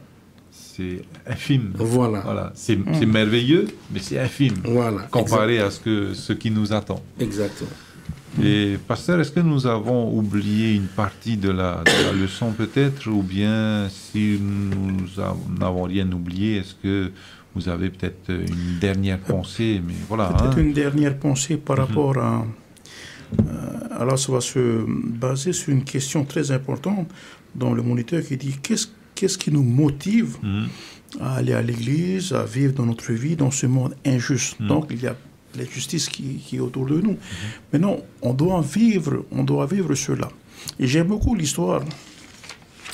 c'est infime. Voilà. C'est merveilleux, mais c'est infime comparé à ce qui nous attend. Exactement. Et pasteur, est-ce que nous avons oublié une partie de la leçon peut-être, ou bien si nous n'avons rien oublié, est-ce que vous avez peut-être une dernière pensée, mais voilà. Peut-être une dernière pensée par rapport à... alors ça va se baser sur une question très importante dans le moniteur qui dit qu'est-ce qui nous motive à aller à l'église, à vivre dans notre vie, dans ce monde injuste. Donc il y a l'injustice qui est autour de nous. Maintenant, on doit vivre cela. Et j'aime beaucoup l'histoire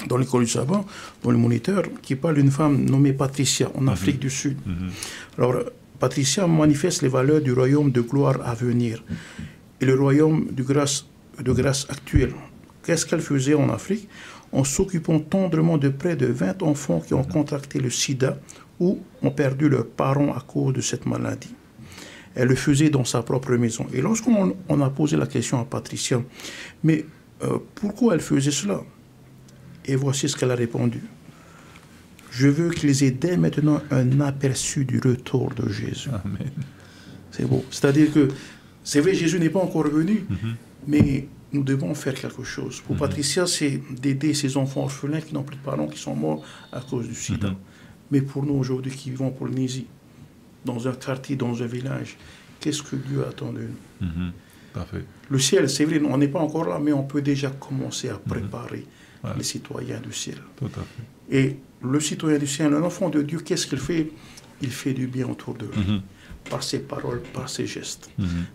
dans l'école du sabbat, dans le moniteur, qui parle d'une femme nommée Patricia, en Afrique du Sud. Alors, Patricia manifeste les valeurs du royaume de gloire à venir et le royaume de grâce actuel. Qu'est-ce qu'elle faisait en Afrique? En s'occupant tendrement de près de 20 enfants qui ont contracté le sida ou ont perdu leurs parents à cause de cette maladie. Elle le faisait dans sa propre maison. Et lorsqu'on a posé la question à Patricia, mais pourquoi elle faisait cela? Et voici ce qu'elle a répondu. Je veux qu'ils aient dès maintenant un aperçu du retour de Jésus. Amen. C'est beau. C'est-à-dire que, c'est vrai, Jésus n'est pas encore revenu, mais nous devons faire quelque chose. Pour Patricia, c'est d'aider ses enfants orphelins qui n'ont plus de parents, qui sont morts à cause du sida. Mais pour nous aujourd'hui qui vivons en Polynésie, dans un quartier, dans un village, qu'est-ce que Dieu attend de nous? Parfait. Le ciel, c'est vrai, on n'est pas encore là, mais on peut déjà commencer à préparer les citoyens du ciel. Tout à fait. Et le citoyen du ciel, un enfant de Dieu, qu'est-ce qu'il fait? Il fait du bien autour de lui, par ses paroles, par ses gestes.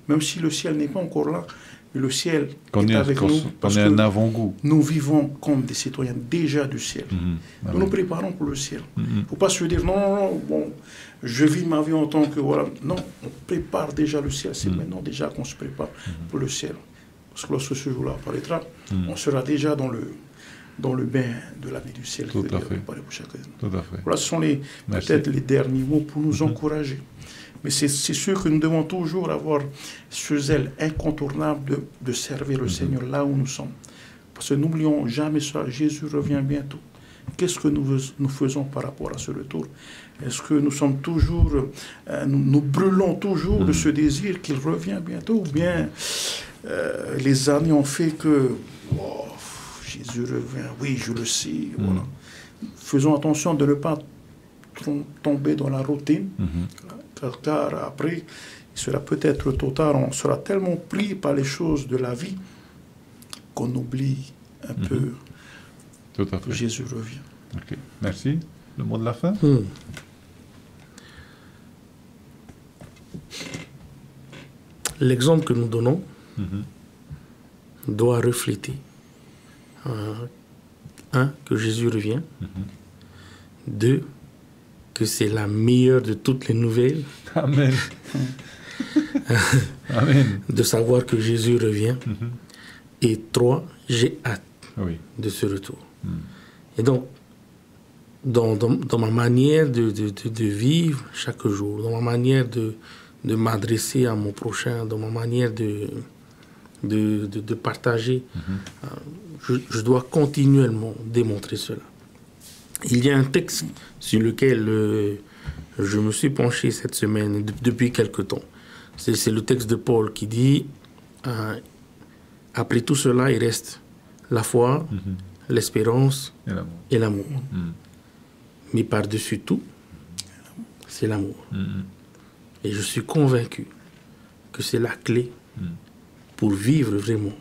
Même si le ciel n'est pas encore là, le ciel est avec nous, parce que un avant-goût. nous vivons comme des citoyens déjà du ciel. Nous nous préparons pour le ciel. Il ne faut pas se dire, non, bon, je vis ma vie en tant que, voilà. Non, on prépare déjà le ciel. C'est maintenant déjà qu'on se prépare pour le ciel. Parce que lorsque ce jour-là apparaîtra, on sera déjà dans le bain de la vie du ciel. Tout à fait. Pour chacun. Tout à fait. Voilà, ce sont peut-être les derniers mots pour nous encourager. Mais c'est sûr que nous devons toujours avoir ce zèle incontournable de servir le Seigneur là où nous sommes. Parce que n'oublions jamais ça, Jésus revient bientôt. Qu'est-ce que nous faisons par rapport à ce retour? Est-ce que nous sommes toujours, nous brûlons toujours de ce désir qu'il revient bientôt? Ou bien les années ont fait que Jésus revient, oui, je le sais. Voilà. Faisons attention de ne pas tomber dans la routine. Car après, il sera peut-être trop tard, on sera tellement pris par les choses de la vie qu'on oublie un peu Tout à fait. que Jésus revient. Ok, merci. Le mot de la fin? L'exemple que nous donnons doit refléter que Jésus revient. 2, que c'est la meilleure de toutes les nouvelles. Amen. Amen. De savoir que Jésus revient. Et 3, j'ai hâte de ce retour. Et donc, dans ma manière de vivre chaque jour, dans ma manière de m'adresser à mon prochain, dans ma manière de partager, je dois continuellement démontrer cela. Il y a un texte sur lequel je me suis penché cette semaine, depuis quelque temps. C'est le texte de Paul qui dit après tout cela, il reste la foi, l'espérance et l'amour. Mais par-dessus tout, c'est l'amour. Et je suis convaincu que c'est la clé pour vivre vraiment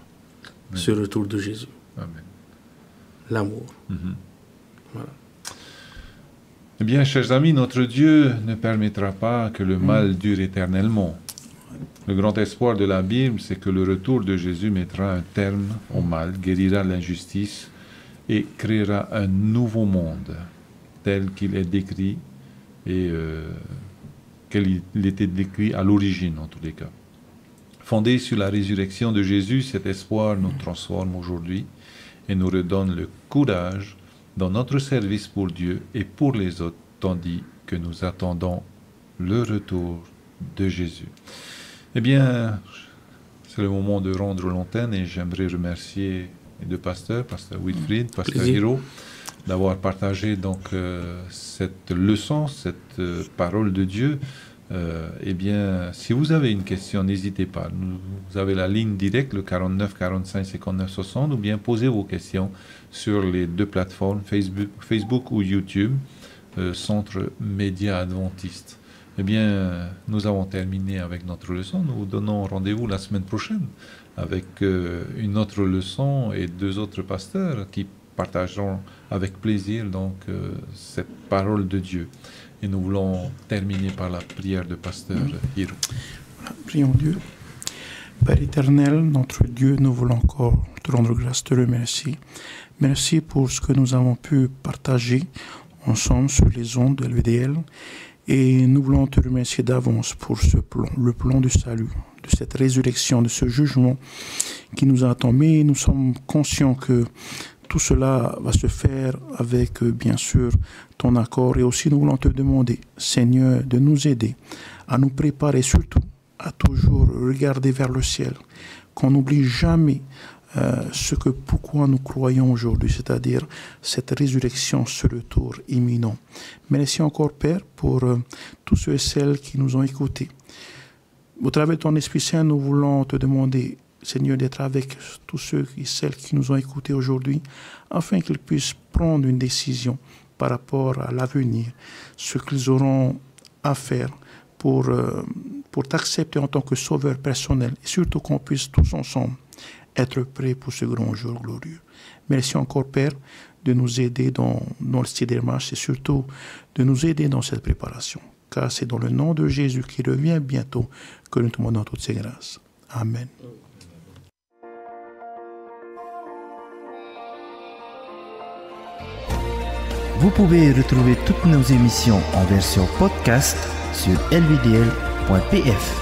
ce retour de Jésus. Amen. L'amour. Voilà. Eh bien, chers amis, notre Dieu ne permettra pas que le mal dure éternellement. Le grand espoir de la Bible, c'est que le retour de Jésus mettra un terme au mal, guérira l'injustice et créera un nouveau monde tel qu'il est décrit et qu'il était décrit à l'origine, en tous les cas. Fondé sur la résurrection de Jésus, cet espoir nous transforme aujourd'hui et nous redonne le courage dans notre service pour Dieu et pour les autres, tandis que nous attendons le retour de Jésus. Eh bien, c'est le moment de rendre l'antenne et j'aimerais remercier les deux pasteurs, pasteur Wilfried, pasteur Hiro, d'avoir partagé donc cette leçon, cette parole de Dieu. Eh bien, si vous avez une question, n'hésitez pas. Vous avez la ligne directe, le 49 45 59 60, ou bien posez vos questions sur les deux plateformes, Facebook ou YouTube, Centre Média Adventiste. Eh bien, nous avons terminé avec notre leçon. Nous vous donnons rendez-vous la semaine prochaine avec une autre leçon et deux autres pasteurs qui partageront avec plaisir donc cette parole de Dieu. Et nous voulons terminer par la prière de pasteur Hiro. Prions Dieu. Père éternel, notre Dieu, nous voulons encore te rendre grâce, te remercier. Merci pour ce que nous avons pu partager ensemble sur les ondes de l'EDL. Et nous voulons te remercier d'avance pour ce plan, le plan du salut, de cette résurrection, de ce jugement qui nous attend. Mais nous sommes conscients que tout cela va se faire avec, bien sûr, ton accord. Et aussi, nous voulons te demander, Seigneur, de nous aider à nous préparer surtout à toujours regarder vers le ciel, qu'on n'oublie jamais pourquoi nous croyons aujourd'hui, c'est-à-dire cette résurrection, ce retour imminent. Merci encore, Père, pour tous ceux et celles qui nous ont écoutés. Au travers de ton Esprit Saint, nous voulons te demander, Seigneur, d'être avec tous ceux et celles qui nous ont écoutés aujourd'hui, afin qu'ils puissent prendre une décision par rapport à l'avenir, ce qu'ils auront à faire pour t'accepter en tant que sauveur personnel, et surtout qu'on puisse tous ensemble être prêts pour ce grand jour glorieux. Merci encore, Père, de nous aider dans cette démarche et surtout de nous aider dans cette préparation. Car c'est dans le nom de Jésus qui revient bientôt que nous te demandons toutes ces grâces. Amen. Vous pouvez retrouver toutes nos émissions en version podcast sur lvdl.pf.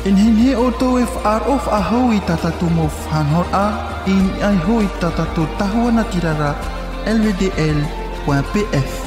In hinhi oto if of ahoy tatatu mo fanhor a in ai hoi tatatu tahua na tirara lvdl.pf.